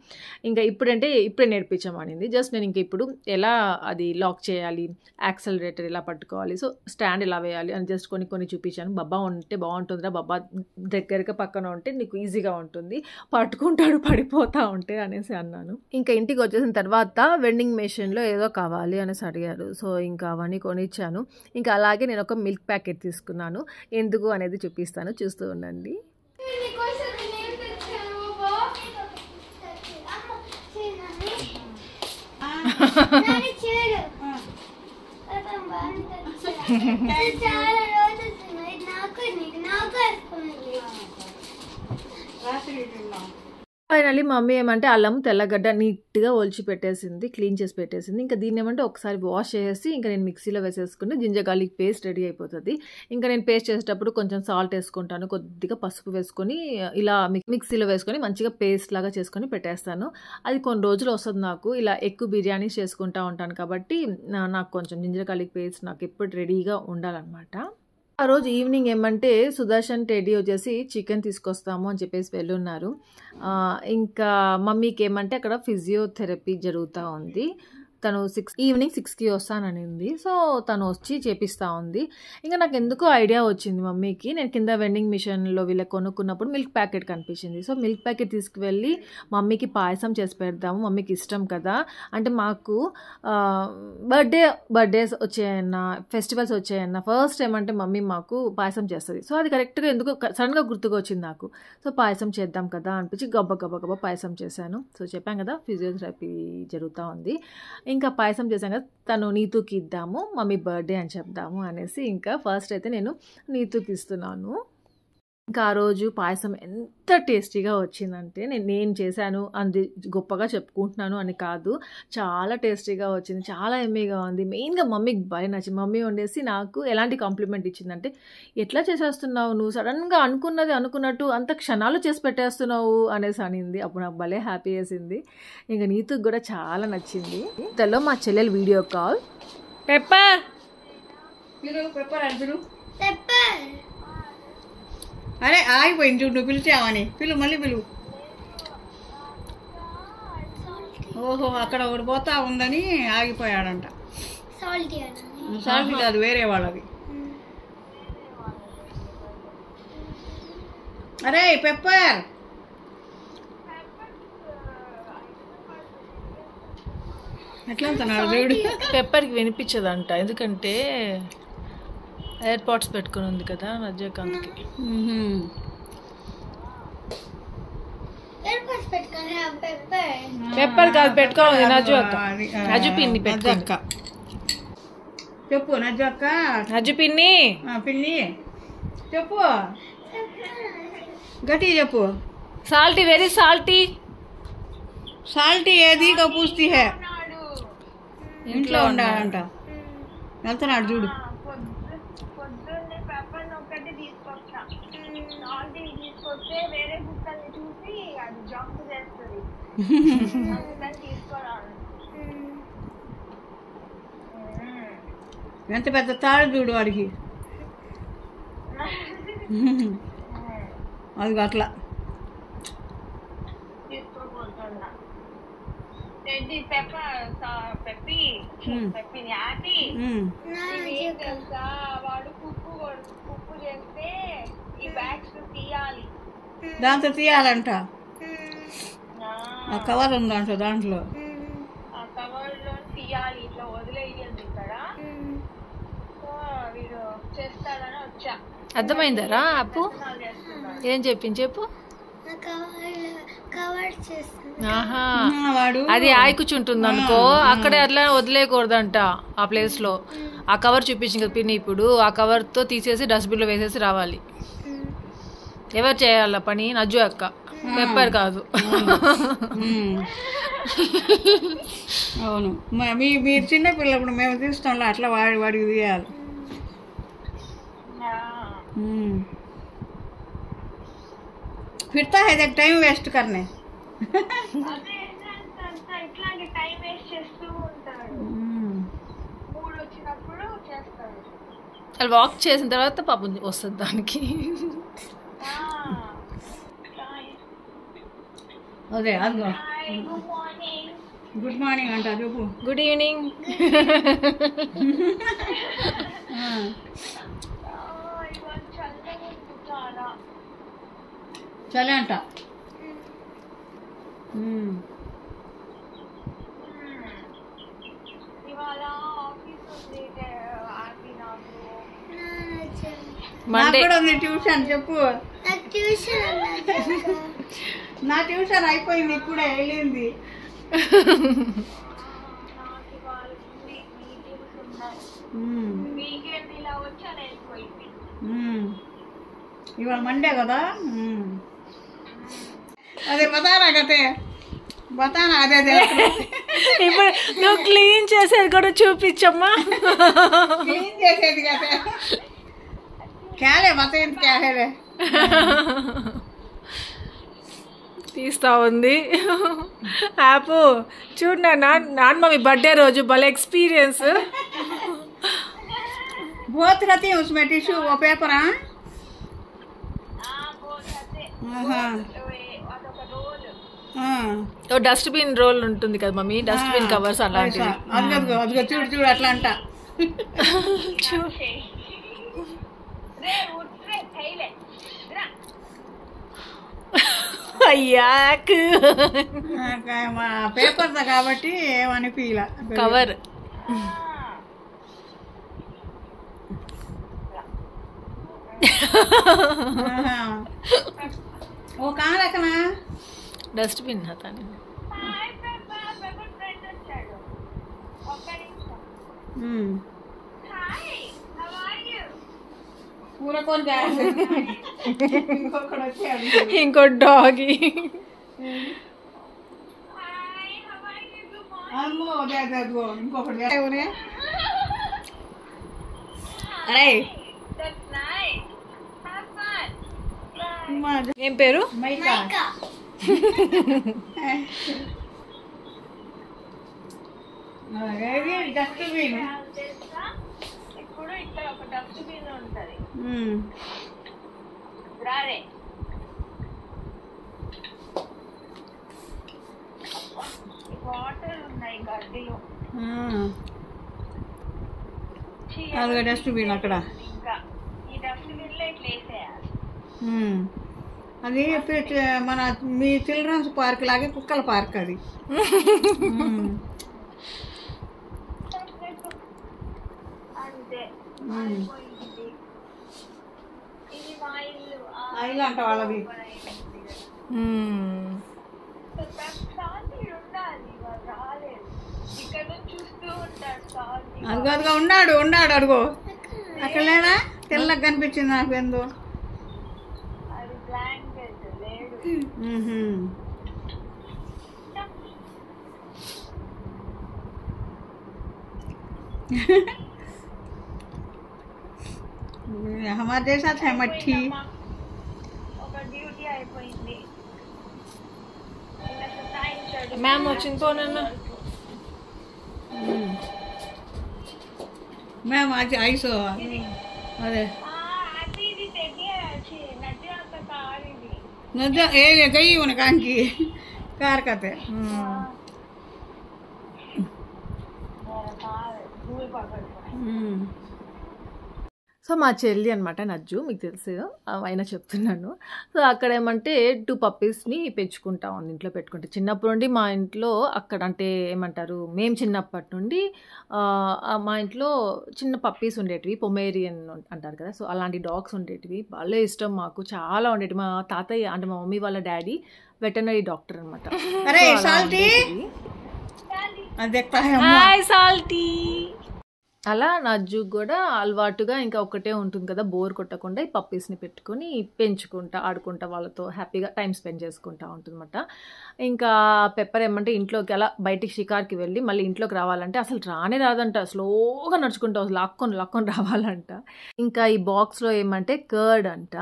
ఇంకా ఇప్పుడే నేర్పించామనింది. జస్ట్ నేను ఇంక ఇప్పుడు ఎలా అది లాక్ చేయాలి, యాక్సలరేటర్ ఎలా పట్టుకోవాలి, సో స్టాండ్ ఎలా వేయాలి అని జస్ట్ కొన్ని చూపించాను. బాబా ఉంటే బాగుంటుందిరా, బాబా దగ్గరగా పక్కన ఉంటే నీకు ఈజీగా ఉంటుంది, పట్టుకుంటాడు పడిపోతా ఉంటే అనేసి అన్నాను. ఇంకా ఇంటికి వచ్చేసిన తర్వాత వెండింగ్ మెషిన్లో ఏదో కావాలి అనేసి అడిగారు, సో ఇంకా అవన్నీ కొనిచ్చాను. ఇంకా అలాగే నేను ఒక మిల్క్ ప్యాకెట్ తీసుకున్నాను, ఎందుకు అనేది చూపిస్తాను, చూస్తూ ఉండండి. ఫైనల్లీ మమ్మీ ఏమంటే అల్లం తెల్లగడ్డ నీట్గా ఒలిచి పెట్టేసింది, క్లీన్ చేసి పెట్టేసింది. ఇంకా దీన్ని ఏమంటే ఒకసారి వాష్ చేసి ఇంకా నేను మిక్సీలో వేసేసుకుంటే జింజర్ గార్లిక్ పేస్ట్ రెడీ అయిపోతుంది. ఇంకా నేను పేస్ట్ చేసేటప్పుడు కొంచెం సాల్ట్ వేసుకుంటాను, కొద్దిగా పసుపు వేసుకొని ఇలా మిక్సీలో వేసుకొని మంచిగా పేస్ట్ లాగా చేసుకొని పెట్టేస్తాను. అది కొన్ని రోజులు వస్తుంది నాకు, ఇలా ఎక్కువ బిర్యానీ చేసుకుంటూ ఉంటాను కాబట్టి నాకు కొంచెం జింజర్ గార్లిక్ పేస్ట్ నాకు ఎప్పుడు రెడీగా ఉండాలన్నమాట. ఆ రోజు ఈవినింగ్ ఏమంటే సుదర్శన్ టెడ్డీ వచ్చేసి చికెన్ తీసుకొస్తాము అని చెప్పేసి వెళ్ళున్నారు. ఇంకా మమ్మీకి ఏమంటే అక్కడ ఫిజియోథెరపీ జరుగుతూ ఉంది, తను ఈవినింగ్ 6కి వస్తాననింది. సో తను వచ్చి చేపిస్తూ ఉంది. ఇంకా నాకు ఎందుకో ఐడియా వచ్చింది మమ్మీకి. నేను కింద వెండింగ్ మిషన్లో వీళ్ళకి కొనుక్కున్నప్పుడు మిల్క్ ప్యాకెట్ కనిపించింది. సో మిల్క్ ప్యాకెట్ తీసుకువెళ్ళి మమ్మీకి పాయసం చేసి పెడదాము, మమ్మీకి ఇష్టం కదా. అంటే మాకు బర్త్డేస్ వచ్చాయన్నా, ఫెస్టివల్స్ వచ్చాయన్నా ఫస్ట్ టైం అంటే మమ్మీ మాకు పాయసం చేస్తుంది. సో అది కరెక్ట్గా ఎందుకో సడన్గా గుర్తుకు వచ్చింది నాకు. సో పాయసం చేద్దాం కదా అనిపించి గబ్బ పాయసం చేశాను. సో చెప్పాను కదా ఫిజియోథెరపీ జరుగుతూ ఉంది. ఇంకా పాయసం చేశాను కదా, తను నీతుకి ఇద్దాము, మమ్మీ బర్త్డే అని చెప్దాము అనేసి ఇంకా ఫస్ట్ అయితే నేను నీతుకి ఇస్తున్నాను. ఇంకా ఆ రోజు పాయసం ఎంత టేస్టీగా వచ్చిందంటే నేను చేశాను అది గొప్పగా చెప్పుకుంటున్నాను అని కాదు, చాలా టేస్టీగా వచ్చింది, చాలా ఎమ్మీగా ఉంది. మెయిన్గా మమ్మీకి బాగా నచ్చింది. మమ్మీ వండేసి నాకు ఎలాంటి కాంప్లిమెంట్ ఇచ్చిందంటే, ఎట్లా చేసేస్తున్నావు నువ్వు, సడన్గా అనుకున్నది అనుకున్నట్టు అంత క్షణాలు చేసి పెట్టేస్తున్నావు అనేసి అనింది. అప్పుడు నాకు భలే హ్యాపీ వేసింది. ఇంకా నీతుకు కూడా చాలా నచ్చింది. ఇంతలో మా చెల్లెలు వీడియో కాల్, పెప్పర్ అరే ఆగిపోయింది చూడు, నువ్వు పిలిచావని. మళ్ళీ పిలువు. ఓహో, అక్కడ ఒకటి పోతా ఉందని ఆగిపోయాడంట. సాల్ట్ కాదు, వేరే వాళ్ళది. అరే పెప్పర్, ఎట్లా అంటున్నాడు చూడు. పెప్పర్కి వినిపించదంట, ఎందుకంటే ఎయిర్పాడ్స్ పెట్టుకుని ఉంది కదా రజనీకాంత్కి. పెప్పర్ కాదు పెట్టుకోవాలి, నజు అక్క, నజు పిన్ని పెట్టుకోక్క. చెప్పు నజు అక్క, నజు పిన్ని పిన్ని చెప్పు, గట్టి చెప్పు. Salty, very salty. సాల్టీ ఏది కపూస్తి హే, ఇంట్లో ఉండాలంట. వెళ్తున్నాడు చూడు. ఎంత పెద్ద తాడు చూడు వాడికి, అది అట్లా. దాంతో తీయాలంట, ఆ కవర్ ఉందంట, దాంట్లో తీయాలి, ఇట్లా వదిలేయాలి ఇక్కడ. వీడు చేస్తాడని వచ్చా. అర్థమైందరా అప్పు, ఏం చెప్పింది చెప్పు. అది ఆయకుచుంటుంది అనుకో, అక్కడే అట్లా వదిలేయకూడదంట ఆ ప్లేస్ లో. ఆ కవర్ చూపించింది కదా పిన్ని, ఇప్పుడు ఆ కవర్ తో తీసేసి డస్ట్బిన్ లో వేసేసి రావాలి. ఎవరు చేయాల పని? నజ్జు అక్క, పెప్పర్ కాదు. అవును, మీరు చిన్నపిల్లప్పుడు మేము తీస్తాం అట్లా వాడికి తీయాలి. फिरता है देख, टाइम वेस्ट करने. ఇట్లాంటి టైం వేస్ట్ చేస్తూ ఉంటాడు, మూడు వచ్చినప్పుడు చేస్తాడు. అది వాక్ చేసిన తర్వాత పాపం వస్తుంది దానికి. అదే అదిగో, గుడ్ మార్నింగ్ అంట చెప్పు. Good evening. చలే అంట. మండే కూడా ఉంది ట్యూషన్, చెప్పు. నా ట్యూషన్ అయిపోయింది, ఇప్పుడే వెళ్ళింది. ఇవాళ మండే కదా. అదే బతానా కదే, బతానా అదే అదే. ఇప్పుడు నువ్వు క్లీన్ చేసేది కూడా చూపించమ్మా. క్లీన్ చేసేది కదా, క్యాలే బతాయింది క్యాలే తీస్తా ఉంది. యాప్ చూడు, నాన్న మమ్మీ బర్త్డే రోజు భలే ఎక్స్పీరియన్స్. बहुत रहती है उसमें टिश्यू, वो पेपर. డస్ట్బిన్ రోల్ ఉంటుంది కదా మమ్మీ, డస్ట్బిన్ కవర్స్ అలాంటివి. అదిగో అదిగో చూడు చూడు అట్లా అంట. అయ్యా పేపర్ కాబట్టి ఏమని ఫీల్ కవర్. ఓ కారకనా డస్ట్బిన్ అతని ఇంకో డాగి. ఇంకొకటి అరే ఏం పేరు? డస్ట్బిన్. ఇప్పుడు ఇక్కడ ఒక డస్ట్బిన్ ఉంటది. రారే వాటర్ ఉన్నాయి గడ్డిలో. అదిగో డస్ట్బిన్ అక్కడ. ఇంకా ఈ డస్ట్బిన్ లో ఇట్లా వేసేయాలి. అది మన మీ చిల్డ్రన్స్ పార్క్ లాగే కుక్కల పార్క్ అది. అంతే ఇది మా ఇల్లు. ఇల్లు అంట వాళ్ళది. శాంతి ఉండాలి, రాలేదు. ఇక్కడ నుంచి చూస్తూ ఉంటాడు శాంతి. అదిగో అదిగో ఉన్నాడు ఉన్నాడు అడుగు అక్కడ లేనా? తెల్లగా కనిపించింది నాకు ఎందు. అది బ్లాంకెట్ లేడు. हमारे देश है मट्ठी. ఒక డ్యూటీ అయిపోయింది. మ్యామ్ వచ్చింది పోనన్నా. मैम आज आई सो अरे ఇది తెగి నది అంత కారిది. नदी ए गई उन्हें कान की कार कहते. సో మా చెల్లి అనమాట నజ్జు, మీకు తెలుసు అయినా చెప్తున్నాను. సో అక్కడ ఏమంటే 2 పప్పీస్ని పెంచుకుంటా ఉంది, ఇంట్లో పెట్టుకుంటే. చిన్నప్పటి నుండి మా ఇంట్లో అక్కడ అంటే ఏమంటారు, మేము చిన్నప్పటి నుండి మా ఇంట్లో చిన్న పప్పీస్ ఉండేటివి, పొమేరియన్ అంటారు కదా. సో అలాంటి డాగ్స్ ఉండేటివి, భలే ఇష్టం మాకు, చాలా ఉండేటివి. మా తాతయ్య అంటే మా మమ్మీ వాళ్ళ డాడీ వెటర్నరీ డాక్టర్ అనమాట. Hi salty. అలా నజ్జు కూడా అలవాటుగా ఇంకా ఒకటే ఉంటుంది కదా, బోర్ కొట్టకుండా ఈ పప్పీస్ని పెట్టుకొని పెంచుకుంటా, ఆడుకుంటా, వాళ్ళతో హ్యాపీగా టైం స్పెండ్ చేసుకుంటా ఉంటుందన్నమాట. ఇంకా పెప్పర్ ఏమంటే ఇంట్లోకి అలా బయటికి షికార్కి వెళ్ళి మళ్ళీ ఇంట్లోకి రావాలంటే అసలు రానే రాదంట, స్లోగా నడుచుకుంటా లాక్కొని రావాలంట. ఇంకా ఈ బాక్స్లో ఏమంటే కర్డ్ అంట.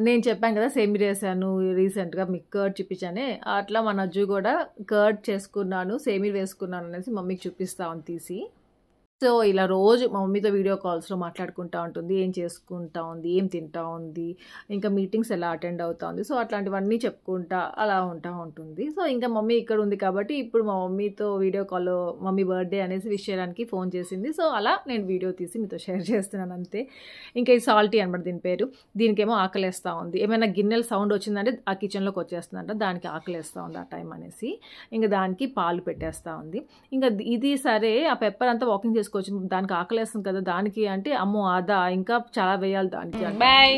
నేను చెప్పాను కదా సేమియా వేసాను రీసెంట్గా, మీకు కర్డ్ చూపించానే, అట్లా మా నజ్జు కూడా కర్డ్ చేసుకున్నాను, సేమియా వేసుకున్నాను అనేసి మమ్మీకి చూపిస్తా ఉంది తీసి. సో ఇలా రోజు మా మమ్మీతో వీడియో కాల్స్లో మాట్లాడుకుంటూ ఉంటుంది, ఏం చేసుకుంటా ఉంది, ఏం తింటా ఉంది, ఇంకా మీటింగ్స్ ఎలా అటెండ్ అవుతా ఉంది. సో అట్లాంటివన్నీ చెప్పుకుంటా అలా ఉంటుంది. సో ఇంకా మమ్మీ ఇక్కడ ఉంది కాబట్టి ఇప్పుడు మా మమ్మీతో వీడియో కాల్లో మమ్మీ బర్త్డే అనేసి విష్ చేయడానికి ఫోన్ చేసింది. సో అలా నేను వీడియో తీసి మీతో షేర్ చేస్తున్నాను అంతే. ఇంకా ఈ సాల్టీ అనమాట దీని పేరు. దీనికేమో ఆకలేస్తూ ఉంది, ఏమైనా గిన్నెల సౌండ్ వచ్చిందంటే ఆ కిచెన్లోకి వచ్చేస్తుందంట, దానికి ఆకలేస్తూ ఉంది ఆ టైం అనేసి. ఇంకా దానికి పాలు పెట్టేస్తూ ఉంది. ఇంకా ఇది సరే ఆ పెప్పర్ అంతా వాకింగ్ చేసుకోవచ్చు, దానికి ఆకలేస్తుంది కదా దానికి అంటే, అమ్మో అదా ఇంకా చాలా వేయాలి దానికి. Boy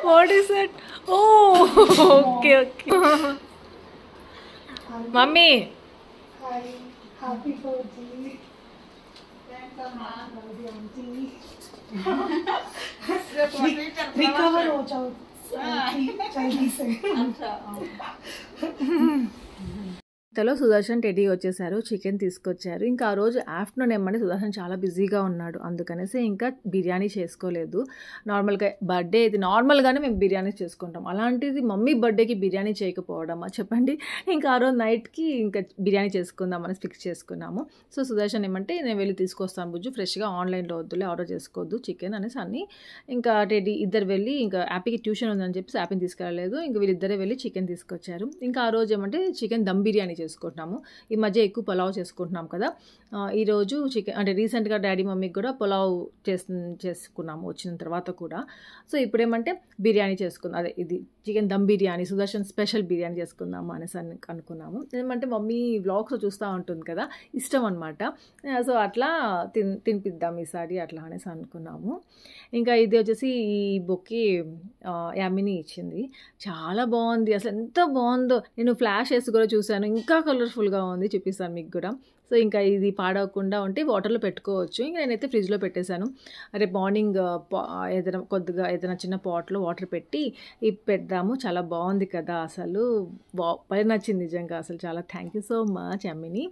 what is that? Oh okay okay mummy. Recover हो जाओ जल्दी से. ఇంతలో సుదర్శన్ టెడ్డీ వచ్చేసారు, చికెన్ తీసుకొచ్చారు. ఇంకా ఆ రోజు ఆఫ్టర్నూన్ ఏమంటే సుదర్శన్ చాలా బిజీగా ఉన్నాడు, అందుకనేసి ఇంకా బిర్యానీ చేసుకోలేదు. నార్మల్గా బర్త్డే ఇది నార్మల్గానే మేము బిర్యానీ చేసుకుంటాం, అలాంటిది మమ్మీ బర్త్డేకి బిర్యానీ చేయకపోవడమా చెప్పండి. ఇంకా ఆ రోజు నైట్కి ఇంకా బిర్యానీ చేసుకుందామని ఫిక్స్ చేసుకున్నాము. సో సుదర్శన్ ఏమంటే నేను వెళ్ళి తీసుకొస్తాను బుజ్జు, ఫ్రెష్గా ఆన్లైన్లో వద్దులే, ఆర్డర్ చేసుకోవద్దు చికెన్ అనేసి అన్ని. ఇంకా టెడ్డీ ఇద్దరు వెళ్ళి, ఇంకా హ్యాపీకి ట్యూషన్ ఉందని చెప్పి హ్యాపీని తీసుకెళ్ళలేదు, ఇంకా వీళ్ళిద్దరే వెళ్ళి చికెన్ తీసుకొచ్చారు. ఇంకా ఆ రోజు ఏమంటే చికెన్ దమ్ బిర్యానీ చేసుకుంటున్నాము. ఈ మధ్య ఎక్కువ పులావ్ చేసుకుంటున్నాం కదా, ఈరోజు చికెన్ అంటే రీసెంట్గా డాడీ మమ్మీకి కూడా పులావ్ చేసుకున్నాము వచ్చిన తర్వాత కూడా. సో ఇప్పుడేమంటే బిర్యానీ చేసుకుందాం, అదే ఇది చికెన్ దమ్ బిర్యానీ, సుదర్శన్ స్పెషల్ బిర్యానీ చేసుకుందాము అనేసి అనుకున్నాము. ఏమంటే మమ్మీ వ్లాగ్స్ చూస్తూ ఉంటుంది కదా, ఇష్టం అనమాట. సో అట్లా తినిపిద్దాం ఈసారి అట్లా అనేసి అనుకున్నాము. ఇంకా ఇది వచ్చేసి ఈ బొక్కి యామిని ఇచ్చింది, చాలా బాగుంది, అసలు ఎంత బాగుందో. నేను ఫ్లాష్ వేసి కూడా చూశాను, ఇంకా కలర్ఫుల్గా ఉంది, చూపిస్తాను మీకు కూడా. సో ఇంకా ఇది పాడవకుండా ఉంటే వాటర్లో పెట్టుకోవచ్చు. ఇంకా నేనైతే ఫ్రిడ్జ్లో పెట్టేశాను. రేపు మార్నింగ్ ఏదైనా కొద్దిగా ఏదైనా చిన్న పాట్లో వాటర్ పెట్టి పెడదాము. చాలా బాగుంది కదా, అసలు బాగా నచ్చింది నిజంగా, అసలు చాలా థ్యాంక్ యూ సో మచ్ అమ్మిని.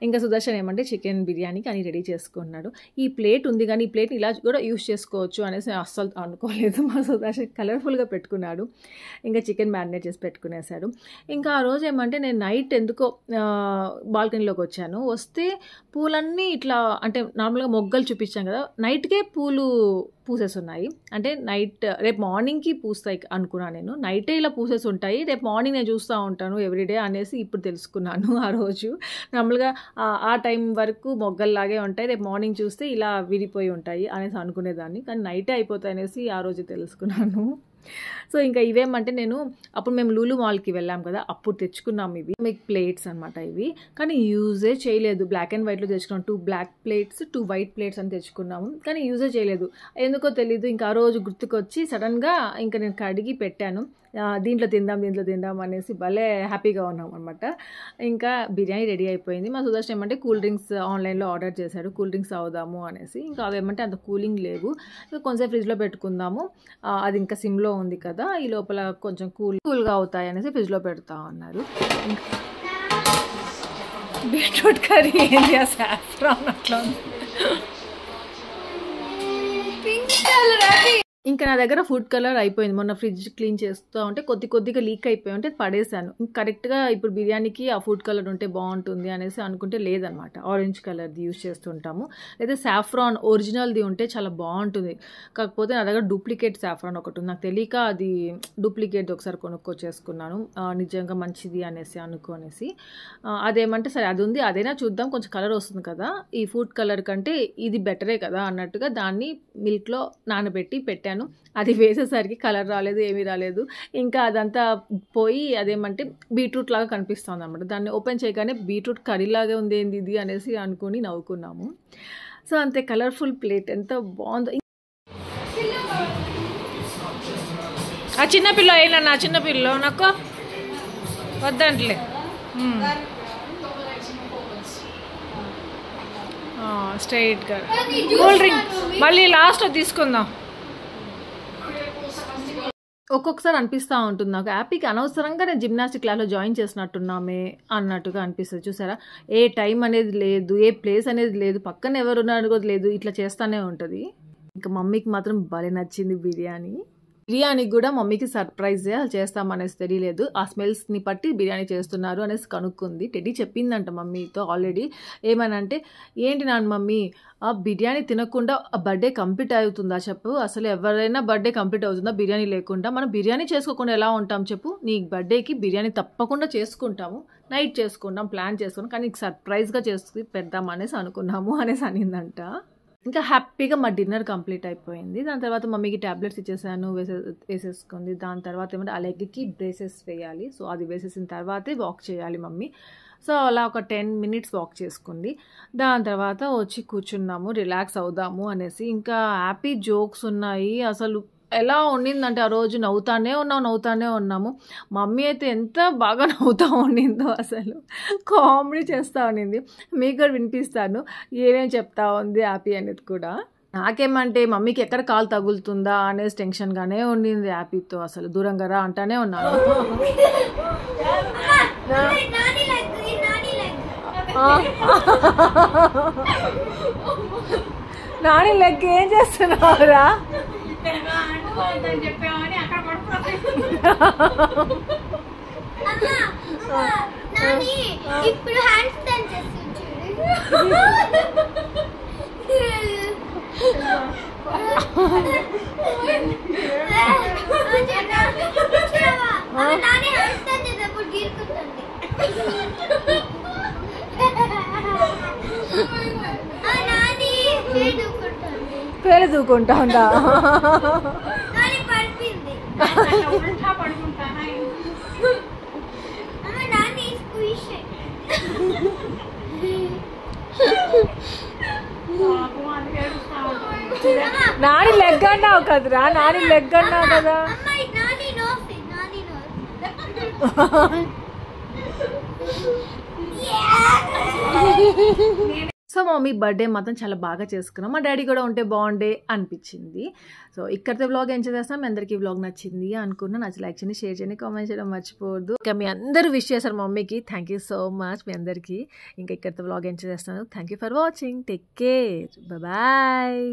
ఇంకా సుదర్శన్ ఏమంటే చికెన్ బిర్యానీకి అని రెడీ చేసుకున్నాడు. ఈ ప్లేట్ ఉంది కానీ ఈ ప్లేట్ ఇలా కూడా యూస్ చేసుకోవచ్చు అనేసి అస్సలు అనుకోలేదు. మా సుదర్శన్ కలర్ఫుల్గా పెట్టుకున్నాడు. ఇంకా చికెన్ మ్యారినేట్ చేసి పెట్టుకునేసాడు. ఇంకా ఆ రోజు ఏమంటే నేను నైట్ ఎందుకో బాల్కనీలోకి వచ్చాను, వస్తే పూలన్నీ ఇట్లా అంటే నార్మల్గా మొగ్గలు చూపించాం కదా, నైట్కే పూలు పూసేసి ఉన్నాయి. అంటే నైట్ రేపు మార్నింగ్కి పూస్తాయి అనుకున్నాను నేను, నైటే ఇలా పూసేసి ఉంటాయి, రేపు మార్నింగ్ నేను చూస్తూ ఉంటాను ఎవ్రీడే అనేసి ఇప్పుడు తెలుసుకున్నాను. ఆ రోజు నార్మల్గా ఆ టైం వరకు మొగ్గల్లాగే ఉంటాయి, రేపు మార్నింగ్ చూస్తే ఇలా విడిపోయి ఉంటాయి అనేసి అనుకునేదాన్ని, కానీ నైటే అయిపోతాయి అనేసి ఆ రోజు తెలుసుకున్నాను. సో ఇంకా ఇవేమంటే నేను అప్పుడు మేము లూలు మాల్కి వెళ్ళాం కదా, అప్పుడు తెచ్చుకున్నాం ఇవి మీకు ప్లేట్స్ అనమాట ఇవి, కానీ యూజే చేయలేదు. బ్లాక్ అండ్ వైట్లో తెచ్చుకున్నాం, 2 బ్లాక్ ప్లేట్స్ 2 వైట్ ప్లేట్స్ అని తెచ్చుకున్నాము, కానీ యూజే చేయలేదు, ఎందుకో తెలీదు. ఇంకా ఆ రోజు గుర్తుకొచ్చి సడన్గా ఇంకా నేను కడిగి పెట్టాను, దీంట్లో తిందాం అనేసి భలే హ్యాపీగా ఉన్నాం అనమాట. ఇంకా బిర్యానీ రెడీ అయిపోయింది. మా సుదర్శన్ ఏమంటే కూల్ డ్రింక్స్ ఆన్లైన్లో ఆర్డర్ చేశాడు, కూల్ డ్రింక్స్ అవుదాము అనేసి. ఇంకా అవేమంటే అంత కూలింగ్ లేవు, ఇంకా కొంచెం ఫ్రిడ్జ్లో పెట్టుకుందాము, అది ఇంకా సిమ్లో ఉంది కదా, ఈ లోపల కొంచెం కూల్గా అవుతాయి అనేసి ఫ్రిడ్జ్లో పెడతా ఉన్నారు. బీట్రూట్ కర్రీ ఏంటి సాఫ్రాన్ అట్లా ఇంకా నా దగ్గర ఫుడ్ కలర్ అయిపోయింది, మొన్న ఫ్రిడ్జ్ క్లీన్ చేస్తూ ఉంటే కొద్దిగా లీక్ అయిపోయి ఉంటే పడేసాను. కరెక్ట్గా ఇప్పుడు బిర్యానీకి ఆ ఫుడ్ కలర్ ఉంటే బాగుంటుంది అనేసి అనుకుంటే లేదనమాట, ఆరెంజ్ కలర్ది యూజ్ చేస్తుంటాము, లేదా సాఫ్రాన్ ఒరిజినల్ది ఉంటే చాలా బాగుంటుంది. కాకపోతే నా దగ్గర డూప్లికేట్ సాఫ్రాన్ ఒకటి ఉంది, నాకు తెలియక అది డూప్లికేట్ ఒకసారి కొనుక్కొచ్చేసుకున్నాను, నిజంగా మంచిది అనేసి అనుకోనేసి. అదేమంటే సరే అది ఉంది, అదైనా చూద్దాం, కొంచెం కలర్ వస్తుంది కదా, ఈ ఫుడ్ కలర్ కంటే ఇది బెటరే కదా అన్నట్టుగా దాన్ని మిల్క్లో నానబెట్టి పెట్టాను. అది వేసేసరికి కలర్ రాలేదు, ఏమీ రాలేదు, ఇంకా అదంతా పోయి అదేమంటే బీట్రూట్ లాగా కనిపిస్తుంది అన్నమాట. దాన్ని ఓపెన్ చేయగానే బీట్రూట్ కర్రీ లాగే ఉంది ఏంది ఇది అనేసి అనుకుని నవ్వుకున్నాము. సో అంతే, కలర్ఫుల్ ప్లేట్ ఎంత బాగుందో. ఆ చిన్నపిల్ల అయినా నా చిన్నపిల్ల నాకు వద్దంటలే, స్ట్రైట్గా కూల్ డ్రింక్ మళ్ళీ లాస్ట్లో తీసుకుందాం. ఒక్కొక్కసారి అనిపిస్తూ ఉంటుంది నాకు, హ్యాపీకి అనవసరంగా నేను జిమ్నాస్టిక్ క్లాస్లో జాయిన్ చేసినట్టున్నామే అన్నట్టుగా అనిపిస్తుంది. చూసారా, ఏ టైం అనేది లేదు, ఏ ప్లేస్ అనేది లేదు, పక్కన ఎవరు ఉన్నారు కూడా లేదు, ఇట్లా చేస్తూనే ఉంటుంది. ఇంకా మమ్మీకి మాత్రం భలే నచ్చింది బిర్యానీ. బిర్యానీకి కూడా మమ్మీకి సర్ప్రైజే చేస్తామనేసి తెలియలేదు, ఆ స్మెల్స్ని బట్టి బిర్యానీ చేస్తున్నారు అనేసి కనుక్కుంది. టెడ్డీ చెప్పిందంట మమ్మీతో ఆల్రెడీ, ఏమనంటే ఏంటి నాన్న మమ్మీ ఆ బిర్యానీ తినకుండా ఆ బర్త్డే కంప్లీట్ అవుతుందా చెప్పు, అసలు ఎవరైనా బర్త్డే కంప్లీట్ అవుతుందా బిర్యానీ లేకుండా, మనం బిర్యానీ చేసుకోకుండా ఎలా ఉంటాం చెప్పు, నీ బర్త్డేకి బిర్యానీ తప్పకుండా చేసుకుంటాము, నైట్ చేసుకుంటాం, ప్లాన్ చేసుకుంటాం, కానీ నీకు సర్ప్రైజ్గా చేసి పెడదాం అనేసి అనుకున్నాము అనేసి అనిందంట. ఇంకా హ్యాపీగా మా డిన్నర్ కంప్లీట్ అయిపోయింది. దాని తర్వాత మమ్మీకి ట్యాబ్లెట్స్ ఇచ్చేసాను, వేసేసుకుంది. దాని తర్వాత ఏమంటే ఆ లెగ్కి బ్రేసెస్ వేయాలి, సో అది వేసేసిన తర్వాతే వాక్ చేయాలి మమ్మీ. సో అలా ఒక 10 minutes వాక్ చేసుకుంది. దాని తర్వాత వచ్చి కూర్చున్నాము, రిలాక్స్ అవుదాము అనేసి. ఇంకా హ్యాపీ జోక్స్ ఉన్నాయి, అసలు ఎలా ఉండిందంటే ఆ రోజు నవ్వుతానే ఉన్నాము. మమ్మీ అయితే ఎంత బాగా నవ్వుతూ ఉండిందో, అసలు కామెడీ చేస్తూ ఉండింది. మీకు కూడా వినిపిస్తాను ఏమేమి చెప్తా ఉంది హ్యాపీ అనేది కూడా. నాకేమంటే మమ్మీకి ఎక్కడ కాలు తగులుతుందా అనేసి టెన్షన్గానే ఉండింది హ్యాపీతో, అసలు దూరంగా రా అంటానే ఉన్నాను. నాని లెక్క ఏం చేస్తున్నావురా? చెప్పామని అక్కడ పడిపోతాయి. ఇప్పుడు హ్యాండ్ స్టాండ్ చేస్తుంది నాని హ్యాండ్ స్టాండ్ చేసేప్పుడు గీరుకుంటుంది. నాని పేరు దూకుంటా ఉందా? నాని పడిపోయింది. ఉల్టా పడుకుంటానా? నాని స్క్వీష్ నాని లెగ్ అన్నావు కదరా? నాని లెగ్ అన్నావు కదా? Nani nose so mummy birthday మాత్రం చాలా బాగా చేసుకున్నాం. మా డాడీ కూడా ఉంటే బాగుండే అనిపించింది. సో ఇక్కడితో వ్లాగ్ ఎంజాయ్ చేస్తాం. మీ అందరికీ వ్లాగ్ నచ్చింది అనుకున్నా. నచ్చి లైక్ చేయండి, షేర్ చేయండి, కామెంట్ చేయడం మర్చిపోవద్దు. ఇంకా మీ అందరూ విష్ చేశారు మమ్మీకి. థ్యాంక్ యూ సో మచ్ మీ అందరికీ. ఇంకా ఇక్కడితో వ్లాగ్ ఎంజాయ్ చేస్తాను. Thank you for watching. Take care. Bye.